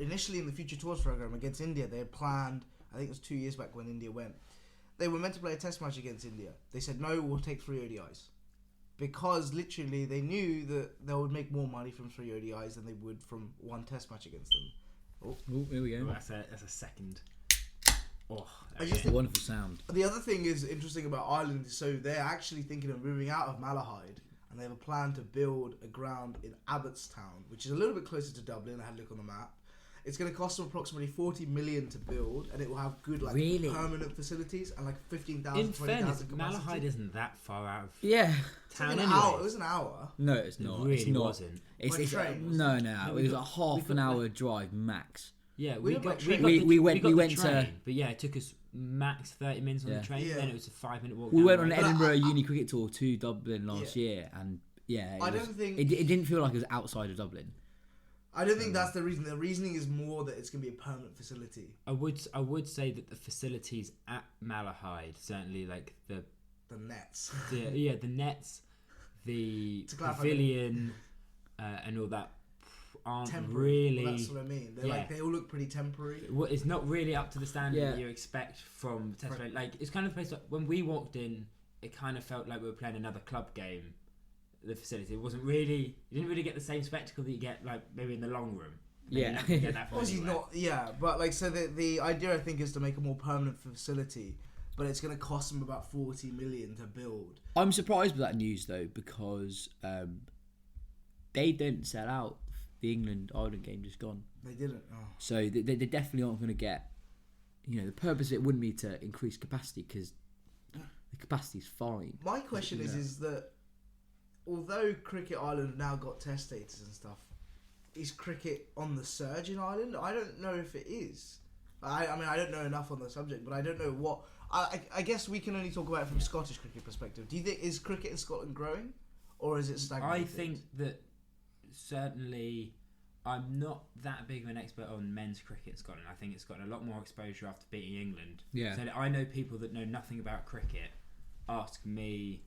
Initially, in the Future Tours program against India, they had planned. I think it was 2 years back when India went. They were meant to play a Test match against India. They said no, we'll take 3 ODIs, because literally they knew that they would make more money from 3 ODIs than they would from 1 Test match against them. Oh, here we go. Oh, that's a second. Oh, I just A wonderful sound. The other thing is interesting about Ireland is so they're actually thinking of moving out of Malahide, and they have a plan to build a ground in Abbottstown, which is a little bit closer to Dublin. I had a look on the map. It's going to cost them approximately 40 million to build, and it will have good permanent facilities and 15,000, in 20,000 fairness, capacity. Malahide isn't that far out of Yeah. town It anyway. was an hour. No, it's not. It really it's not. wasn't. It's, By it's train, no. No, It was a we half got an hour drive max. Yeah, We we went by got train. We went the to- train, but yeah, it took us max 30 minutes on Yeah. the train. Yeah. Then it was a 5-minute walk. We down went the on road. an But Edinburgh Uni Cricket Tour to Dublin last year, and yeah, I don't think- it didn't feel like it was outside of Dublin. I don't think that's the reason. The reasoning is more that it's going to be a permanent facility. I would say that the facilities at Malahide, certainly like the nets. the nets, the To clarify, pavilion, and all that aren't temporary. really. Well, that's what I mean. They're they all look pretty temporary. It's not really up to the standard Yeah. that you expect from Test play. Like it's kind of a place like when we walked in, it kind of felt like we were playing another club game. The facility, it wasn't really. You didn't really get the same spectacle that you get like maybe in the long room. Maybe Yeah. you don't get that from Obviously anywhere. not. Yeah, but so the idea I think is to make a more permanent facility, but it's going to cost them about 40 million to build. I'm surprised with that news though, because they didn't sell out the England-Ireland game just gone. They didn't. Oh. So they definitely aren't going to get. The purpose of it wouldn't be to increase capacity, because the capacity's fine. My question is that although Cricket Ireland have now got Test status and stuff, is cricket on the surge in Ireland? I don't know if it is. I mean, I don't know enough on the subject, but I don't know what. I guess we can only talk about it from a Scottish cricket perspective. Do you think is cricket in Scotland growing, or is it stagnating? I think that certainly I'm not that big of an expert on men's cricket in Scotland. I think it's gotten a lot more exposure after beating England. Yeah. So I know people that know nothing about cricket ask me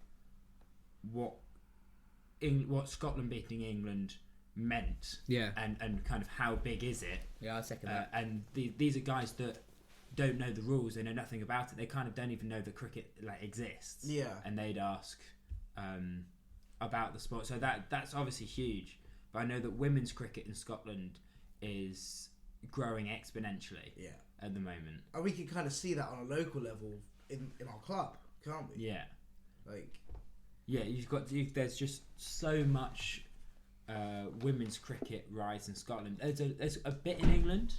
what Scotland beating England meant. Yeah. And kind of how big is it? Yeah, I second that. And these are guys that don't know the rules. They know nothing about it. They kind of don't even know that cricket exists. Yeah. And they'd ask about the sport. So that's obviously huge. But I know that women's cricket in Scotland is growing exponentially. Yeah. At the moment. And we can kind of see that on a local level in our club, can't we? Yeah. Yeah, There's just so much women's cricket rise in Scotland. There's a bit in England.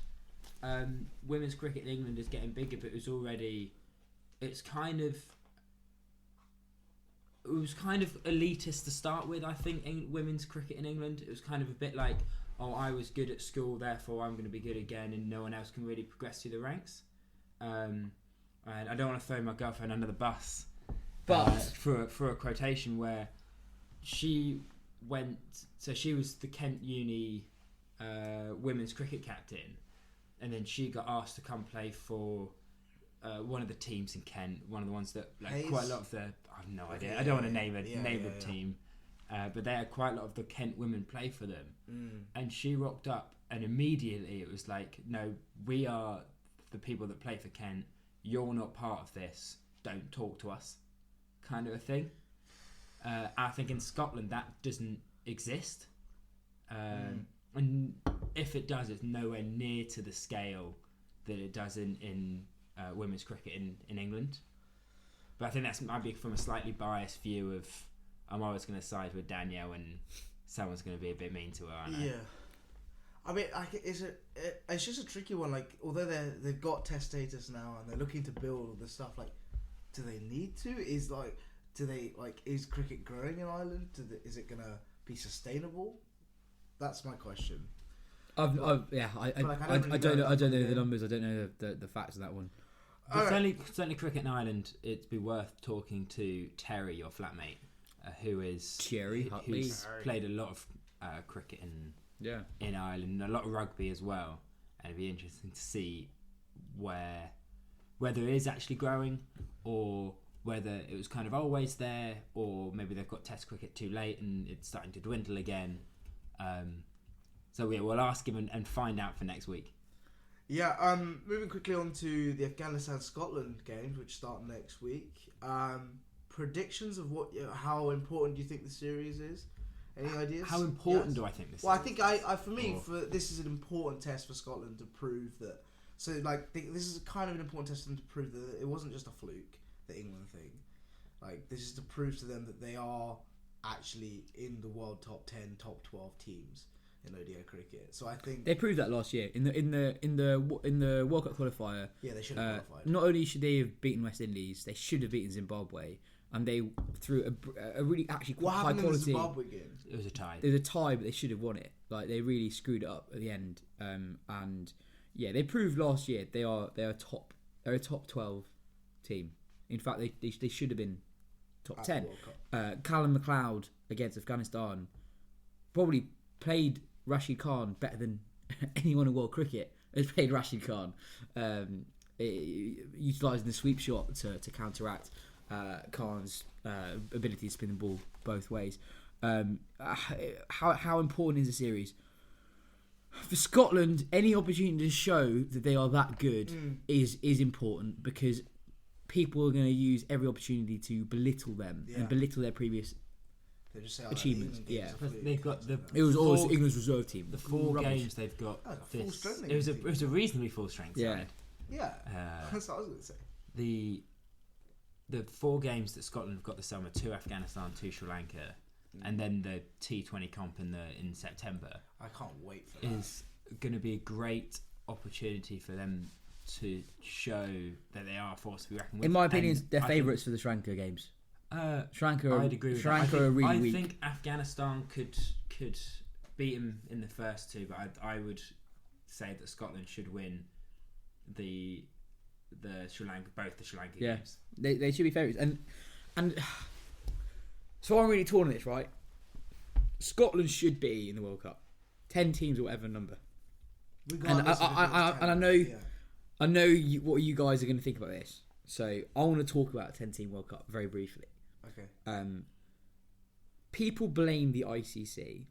Women's cricket in England is getting bigger, but it was kind of elitist to start with. I think women's cricket in England, it was kind of a bit like, oh, I was good at school, therefore I'm going to be good again, and no one else can really progress through the ranks. And I don't want to throw my girlfriend under the bus, but for a quotation where she went, so she was the Kent Uni women's cricket captain, and then she got asked to come play for one of the teams in Kent, one of the ones that Hayes? quite a lot of the, I have no idea, Okay, I don't want to yeah, name a team, but they had quite a lot of the Kent women play for them, and she rocked up, and immediately it was like, no, we are the people that play for Kent, you're not part of this, don't talk to us, kind of a thing. I think in Scotland that doesn't exist, and if it does, it's nowhere near to the scale that it does in women's cricket in England. But I think that's might be from a slightly biased view of, I'm always going to side with Danielle and someone's going to be a bit mean to her, aren't I? Yeah. I mean, it's just a tricky one. Like, although they've got Test status now and they're looking to build all this stuff, like, do they need to? Is cricket growing in Ireland? Is it gonna be sustainable? That's my question. I don't know the numbers. I don't know the facts of that one. But certainly cricket in Ireland, it'd be worth talking to Terry, your flatmate, who's played a lot of cricket in Ireland, a lot of rugby as well, and it'd be interesting to see where whether it is actually growing or whether it was kind of always there, or maybe they've got Test cricket too late and it's starting to dwindle again. So we'll ask him and find out for next week. Yeah, moving quickly on to the Afghanistan-Scotland games, which start next week. Predictions of how important do you think the series is? Any ideas? How important do I think this is? Well, I think this is an important test for Scotland to prove that. So, this is kind of an important test for them to prove that it wasn't just a fluke, the England thing. Like, this is to prove to them that they are actually in the world top 10, top 12 teams in ODI cricket. So I think they proved that last year in the World Cup qualifier. Yeah, they should have qualified. Not only should they have beaten West Indies, they should have beaten Zimbabwe, and they threw a really actually quite high quality. What happened in the Zimbabwe game? It was a tie. It was a tie, but they should have won it. Like, they really screwed it up at the end. And yeah, they proved last year they're a top 12 team. In fact, they should have been top 10. Callum McLeod against Afghanistan probably played Rashid Khan better than anyone in world cricket has played Rashid Khan, utilising the sweep shot to counteract Khan's ability to spin the ball both ways. How important is the series? For Scotland, any opportunity to show that they are that good is important, because people are going to use every opportunity to belittle them and belittle their previous achievements. They've got it was always England's reserve team. The four games they've got. It was a reasonably full strength side. Yeah, that's what I was going to say. The 4 games that Scotland have got this summer: 2 Afghanistan, 2 Sri Lanka, and then the T20 comp in September. I can't wait for that. Is going to be a great opportunity for them to show that they are a force to be reckoned with. In my opinion, they're favourites for the Sri Lanka games. Sri Lanka, I'd agree with Sri Lanka are really weak. I think Afghanistan could beat them in the first 2, but I would say that Scotland should win the Sri Lanka games. They should be favourites, and so I'm really torn on this, right? Scotland should be in the World Cup, 10 teams or whatever number. I know what you guys are going to think about this, so I want to talk about a 10-team World Cup very briefly. Okay. People blame the ICC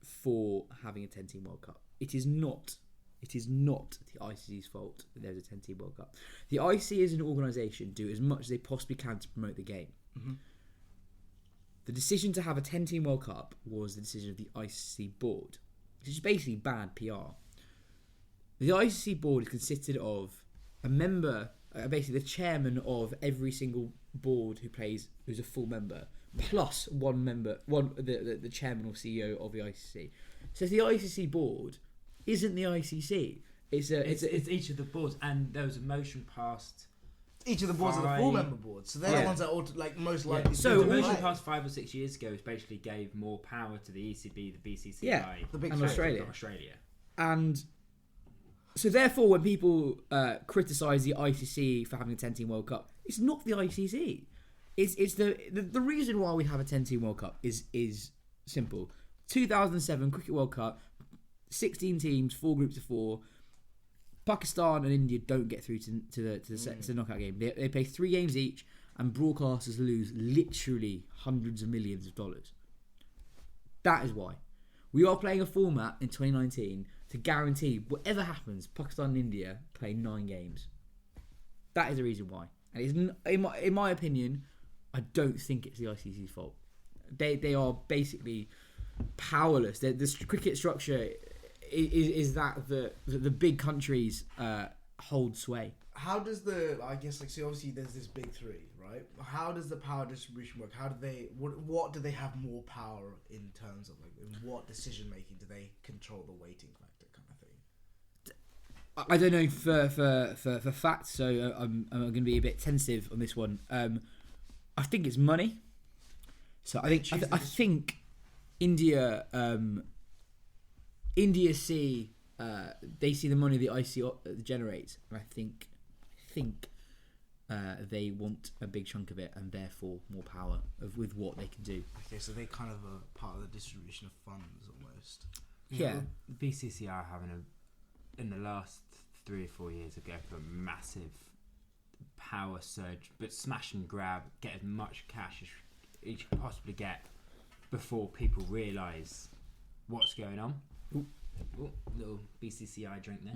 for having a 10-team World Cup. It is not the ICC's fault that there's a 10-team World Cup. The ICC as an organisation do as much as they possibly can to promote the game. Mm-hmm. The decision to have a 10-team World Cup was the decision of the ICC board, which is basically bad PR. The ICC board is consisted of a member, basically the chairman of every single board who's a full member, plus one member, the chairman or CEO of the ICC. So the ICC board isn't the ICC. It's each of the boards, and there was a motion passed. Each of the boards are the full-member boards, so they're the ones that are most likely. So the motion passed 5 or 6 years ago, which basically gave more power to the ECB, the BCCI, and Australia. And so therefore, when people criticise the ICC for having a 10-team World Cup, it's not the ICC. It's the reason why we have a 10-team World Cup is simple. 2007 Cricket World Cup, 16 teams, 4 groups of 4. Pakistan and India don't get through to the knockout game. They play 3 games each, and broadcasters lose literally hundreds of millions of dollars. That is why we are playing a format in 2019 to guarantee whatever happens, Pakistan and India play 9 games. That is the reason why. And it's in my opinion, I don't think it's the ICC's fault. They are basically powerless. The cricket structure is that the big countries hold sway. How does so obviously there's this big 3, right? How does the power distribution work? How do they what do they have more power in terms of, like, in what decision making do they control the weighting factor kind of thing? I don't know for facts, so I'm going to be a bit tentative on this one. I think it's money. So I think India see they see the money the ICC generates, and I think they want a big chunk of it, and therefore more power with what they can do. Okay, so they kind of are part of the distribution of funds almost. Yeah, the BCCI are having in the last 3 or 4 years, are going for a massive power surge, but smash and grab, get as much cash as you can possibly get before people realise what's going on. Ooh, little BCCI drink there.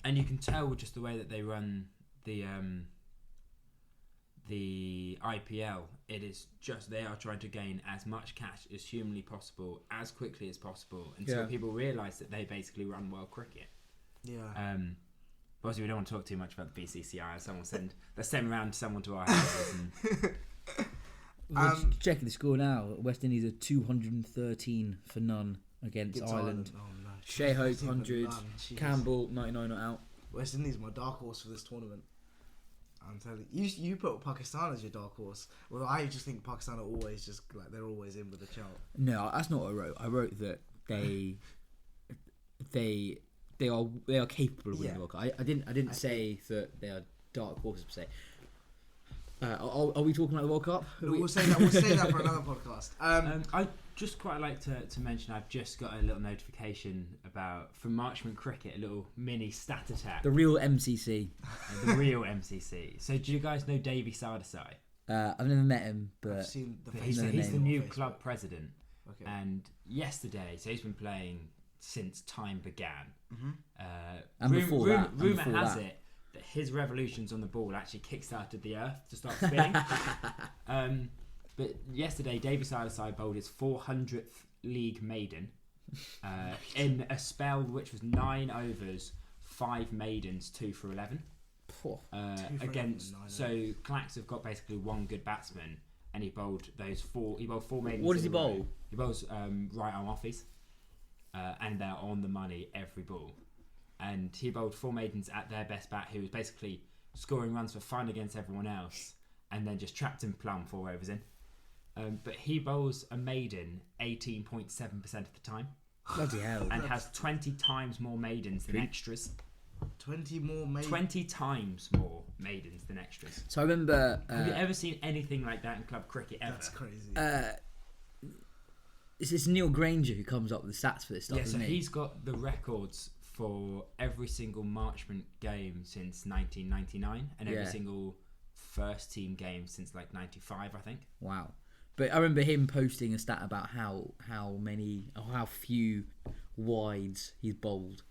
And you can tell just the way that they run the IPL. It is just they are trying to gain as much cash as humanly possible, as quickly as possible, until people realise that they basically run world cricket. Yeah. Obviously, we don't want to talk too much about the BCCI. Let's send around someone to our houses. And checking the score now. West Indies are 213 for none against Ireland. Oh, no. Shea Hope 100, Campbell 99 not out. West Indies my dark horse for this tournament. I'm telling you, you put Pakistan as your dark horse. Well, I just think Pakistan are always just like they're always in with a shout. No, that's not what I wrote. I wrote that they are capable of winning the World Cup. I didn't say that they are dark horses per se. Are we talking about the World Cup? We'll say that for another podcast. I just quite like to mention I've just got a little notification from Marchment Cricket, a little mini stat attack. The real MCC. The real MCC. So do you guys know Davy Sardesai? I've never met him, but I've seen the he's the new club president. Okay. And yesterday, so he's been playing since time began. and before that, rumour has it that his revolutions on the ball actually kick-started the earth to start spinning. But yesterday, Davy Sardesai bowled his 400th league maiden in a spell which was 9 overs, 5 maidens, 2 for 11. So Clacks have got basically one good batsman, and he bowled 4 maidens. What does he bowl? He bowls right arm offies, and they're on the money every ball. And he bowled 4 maidens at their best bat, who was basically scoring runs for fun against everyone else, and then just trapped in plumb 4 overs in. But he bowls a maiden 18.7% of the time. Bloody hell. And has 20 times more maidens than extras. 20 more maidens? 20 times more maidens than extras. So I remember... have you ever seen anything like that in club cricket ever? That's crazy. It's Neil Granger who comes up with the stats for this stuff, so isn't he? He's got the records for every single Marchment game since 1999 and every single first team game since like 95, I think. Wow. But I remember him posting a stat about how few wides he's bowled.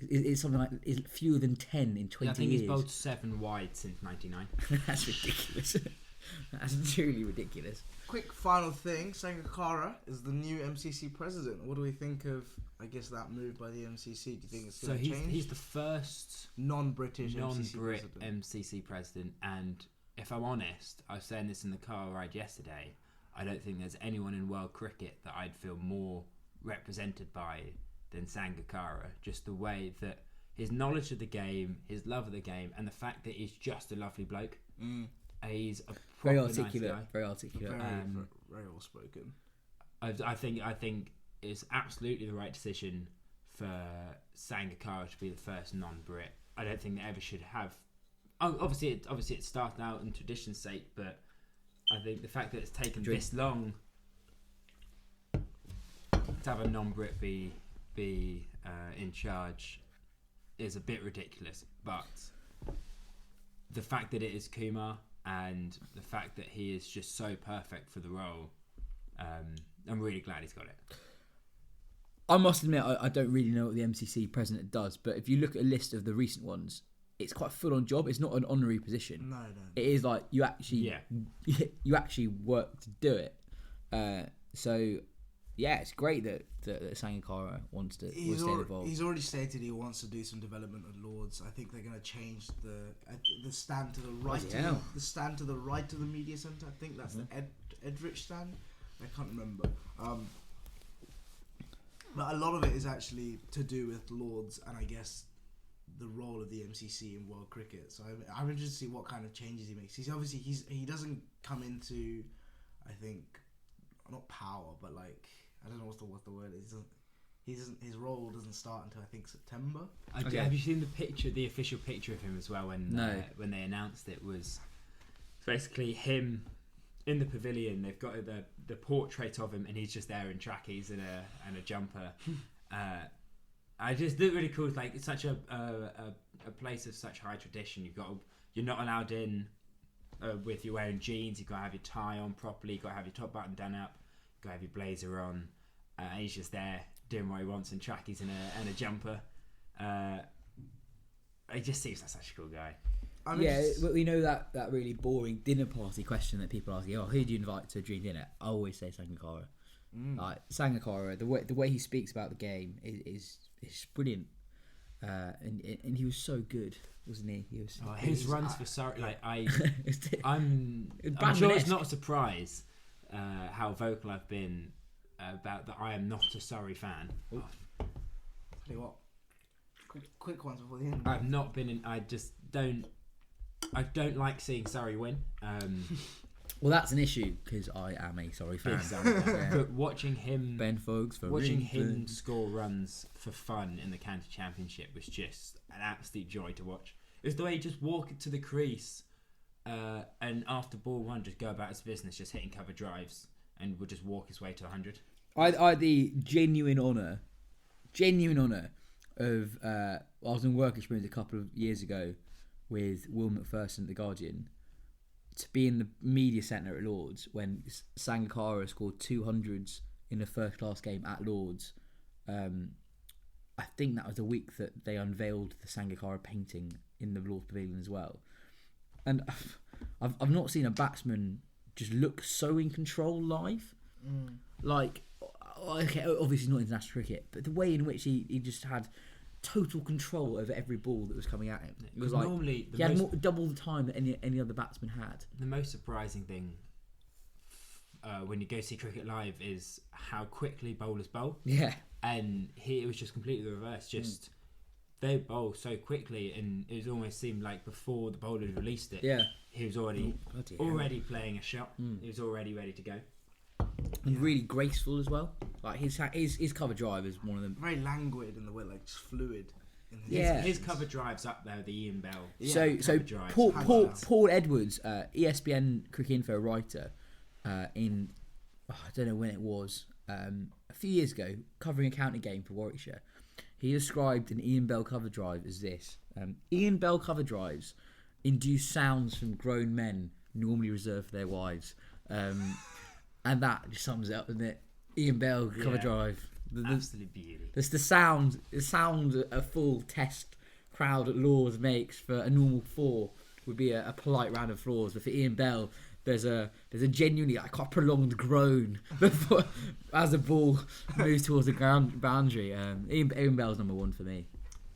It's something like fewer than 10 in 20 years. I think he's bowled 7 wide since 99. That's ridiculous. That's truly ridiculous. Quick final thing, Sangakkara is the new MCC president. What do we think of, I guess, that move by the MCC? Do you think it's going to change? He's the first non-British non-Brit MCC president, and if I'm honest, I was saying this in the car ride yesterday, I don't think there's anyone in world cricket that I'd feel more represented by than Sangakkara. Just the way that his knowledge of the game, his love of the game, and the fact that he's just a lovely bloke. He's a very articulate, very articulate, very well spoken. I think it's absolutely the right decision for Sangakkara to be the first non-Brit. I don't think they ever should have. Obviously it started out in tradition's sake, but I think the fact that it's taken this long to have a non-Brit be in charge is a bit ridiculous. But the fact that it is Kumar and the fact that he is just so perfect for the role, I'm really glad he's got it. I must admit, I don't really know what the MCC president does, but if you look at a list of the recent ones, it's quite a full-on job. It's not an honorary position. No. It is like you actually work to do it. So yeah, it's great that Sangakkara wants to stay involved. He's already stated he wants to do some development at Lords. I think they're going to change the stand to the right. The stand to the right of the media centre. I think that's the Edrich stand. I can't remember. But a lot of it is actually to do with Lords and I guess the role of the MCC in world cricket. So I'm interested to see what kind of changes he makes. He doesn't come into, I think, not power, but like I don't know what the word is. His role doesn't start until I think September. Have you seen the official picture of him as well? When they announced it was basically him in the pavilion. They've got the portrait of him, and he's just there in trackies and a jumper. I just look really cool. Like it's such a place of such high tradition. You're not allowed in with you wearing jeans. You've got to have your tie on properly. You've got to have your top button done up. You've got to have your blazer on. He's just there doing what he wants in trackies and a jumper. He just seems like such a cool guy. Well, you know that really boring dinner party question that people ask you, who do you invite to a dream dinner? I always say Sangakkara. Like Sangakkara, the way he speaks about the game is brilliant, and he was so good, wasn't he? His runs for Surrey, like I'm sure it's not a surprise how vocal I've been about that. I am not a Surrey fan. Tell you what, quick ones before the end. I've not been in. I don't like seeing Surrey win. Well, that's an issue because I am a Surrey fan. But watching him, Ben Fogues, score runs for fun in the county championship was just an absolute joy to watch. It was the way he just walk to the crease, and after ball one, just go about his business, just hitting cover drives, and would just walk his way to 100. I had the genuine honour of I was in work experience a couple of years ago with Will McPherson at The Guardian, to be in the media centre at Lords when Sangakkara scored 200s in a first class game at Lords. I think that was the week that they unveiled the Sangakkara painting in the Lords Pavilion as well. And I've not seen a batsman just look so in control live. Like, okay, obviously not international cricket, but the way in which he just had total control over every ball that was coming at him. It was like normally he had double the time that any other batsman had. The most surprising thing when you go see cricket live is how quickly bowlers bowl. Yeah, and it was just completely the reverse. Just they bowl so quickly, and it almost seemed like before the bowler had released it, he was already playing a shot. He was already ready to go. And really graceful as well. Like his cover drive is one of them. Very languid in the way, like just fluid. His cover drive's up there with the Ian Bell. So Paul Edwards, ESPN Cricket Info writer, I don't know when it was, a few years ago, covering a county game for Warwickshire, he described an Ian Bell cover drive as this: Ian Bell cover drives induce sounds from grown men normally reserved for their wives. And that just sums it up, doesn't it? Ian Bell cover drive. Absolute beauty. That's the sound a full test crowd at Lords makes for a normal 4 would be a polite round of applause. But for Ian Bell, there's a genuinely quite prolonged groan before as the ball moves towards the boundary. Ian Bell's number 1 for me.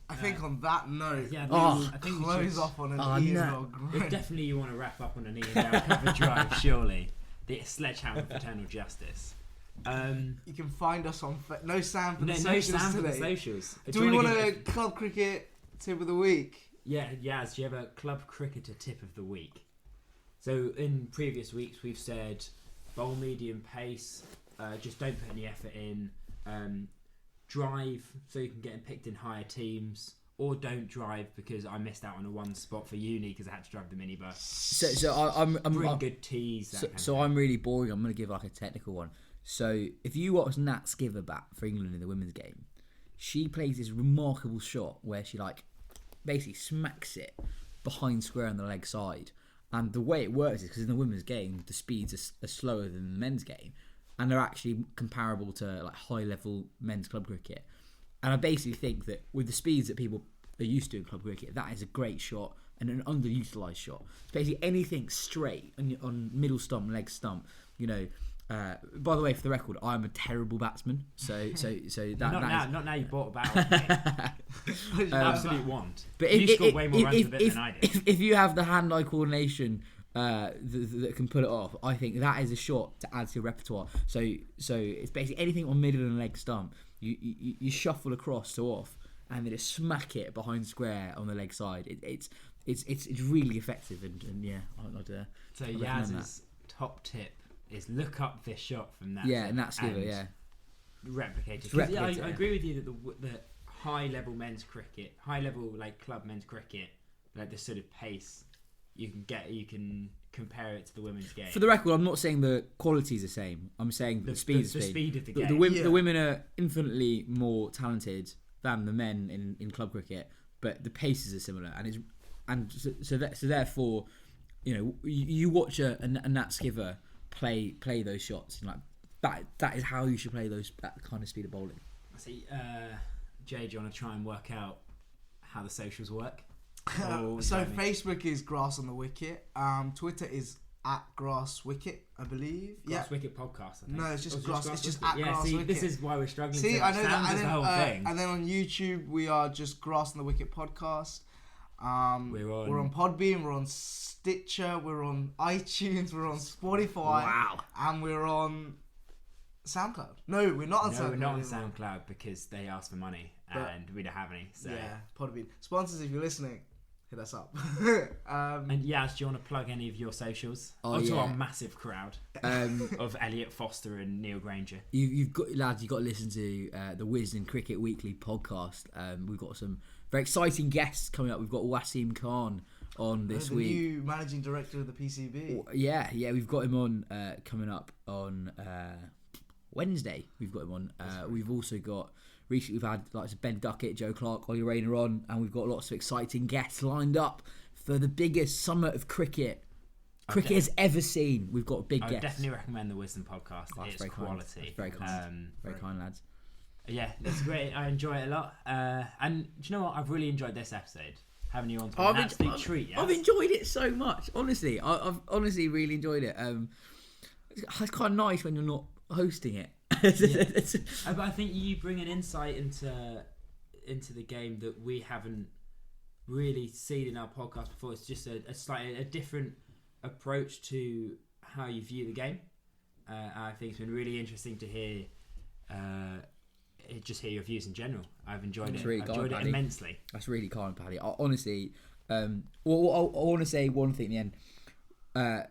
I think on that note, I think close off on an Ian Bell groan. If definitely you want to wrap up on an Ian Bell cover drive, surely. The sledgehammer for eternal justice. You can find us on no Sam for the socials socials today. today. Socials. Do we want a club cricket tip of the week? Yeah, Yas, do you have a club cricketer tip of the week? So in previous weeks we've said bowl medium pace, just don't put any effort in, drive so you can get picked in higher teams, or don't drive because I missed out on a 1 spot for uni because I had to drive the minibus. So I'm good teas. So I'm really boring. I'm going to give a technical one. So if you watch Nat Skiver bat for England in the women's game, she plays this remarkable shot where she basically smacks it behind square on the leg side. And the way it works is because in the women's game the speeds are slower than the men's game, and they're actually comparable to high level men's club cricket. And I basically think that with the speeds that people are used to in club cricket, that is a great shot and an underutilised shot. It's basically anything straight on middle stump, leg stump. By the way, for the record, I'm a terrible batsman. So that not now you bought a bat. Absolute want. But you scored way more runs with it than I did. If you have the hand-eye coordination that can pull it off, I think that is a shot to add to your repertoire. So it's basically anything on middle and leg stump. You shuffle across to off, and then just smack it behind square on the leg side. It's really effective, and yeah, I'd do that. So Yaz's top tip is look up this shot from that. Yeah, and that's good. Yeah, replicate it. I agree with you that the high level men's cricket, high level club men's cricket, this sort of pace you can compare it to the women's game. For the record, I'm not saying the quality is the same. I'm saying the speed is the speed of the game. The women are infinitely more talented. than the men in club cricket, but the paces are similar, so therefore, you watch a Nat Skiver play those shots, and like that is how you should play that kind of speed of bowling. I see. Jay, do you want to try and work out how the socials work? So Facebook is Grass on the Wicket. Twitter is @GrassWicket, I believe. Grass Wicket podcast. I think. No, it's just Grass. It's just Grass Wicket. This is why we're struggling. See, I know that. And then, the whole thing. And then on YouTube, we are just Grass on the Wicket podcast. We're on Podbean. We're on Stitcher. We're on iTunes. We're on Spotify. Wow. And we're on SoundCloud. No, we're not on SoundCloud. We're not on SoundCloud because they ask for money and we don't have any. So yeah, Podbean sponsors, if you're listening, hit us up. And Yas, do you want to plug any of your socials? To our massive crowd of Elliot Foster and Neil Granger. You've got to listen to the Wisden Cricket Weekly podcast. We've got some very exciting guests coming up. We've got Wasim Khan on this week. The new managing director of the PCB. Yeah, we've got him on coming up on Wednesday. We've got him on. We've also got recently we've had like Ben Duckett, Joe Clark, Ollie Rayner on, and we've got lots of exciting guests lined up for the biggest summer of cricket has ever seen. We've got big guests. I definitely recommend the Wisden podcast. It's quality. Very kind. Very kind, lads. Yeah, it's great. I enjoy it a lot. And do you know what? I've really enjoyed this episode. Having you on to an absolute treat. Yes? I've enjoyed it so much. Honestly, I've honestly really enjoyed it. It's quite nice when you're not hosting it. But I think you bring an insight into the game that we haven't really seen in our podcast before. It's just a slightly different approach to how you view the game. I think it's been really interesting to hear your views in general. I've enjoyed it. Really I've enjoyed it immensely. That's really kind, Paddy. Honestly, I want to say one thing at the end.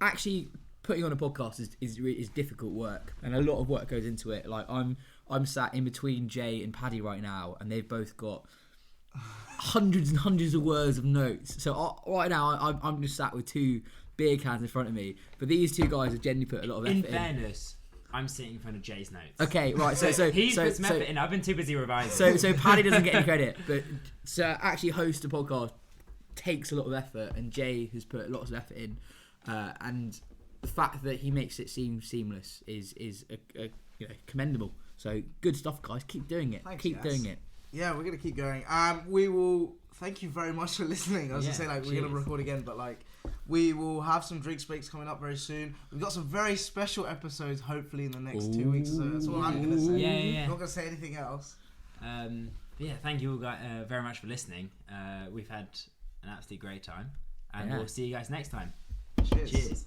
Actually, putting on a podcast is difficult work, and a lot of work goes into it. Like I'm sat in between Jay and Paddy right now, and they've both got hundreds and hundreds of words of notes. So right now I'm just sat with 2 beer cans in front of me, but these 2 guys have genuinely put a lot of effort in. In fairness, I'm sitting in front of Jay's notes. Okay, right. So he's put some effort in. I've been too busy revising. So Paddy doesn't get any credit, but to actually host a podcast takes a lot of effort, and Jay has put lots of effort in, and the fact that he makes it seem seamless is commendable. So good stuff, guys. Keep doing it. Thanks, keep doing it. Yeah, we're gonna keep going. We will. Thank you very much for listening. I was gonna say cheers. we're gonna record again, but we will have some drinks breaks coming up very soon. We've got some very special episodes hopefully in the next 2 weeks. So that's all I'm gonna say. Yeah. I'm not gonna say anything else. Thank you all guys very much for listening. We've had an absolutely great time, and we'll see you guys next time. Cheers. Cheers.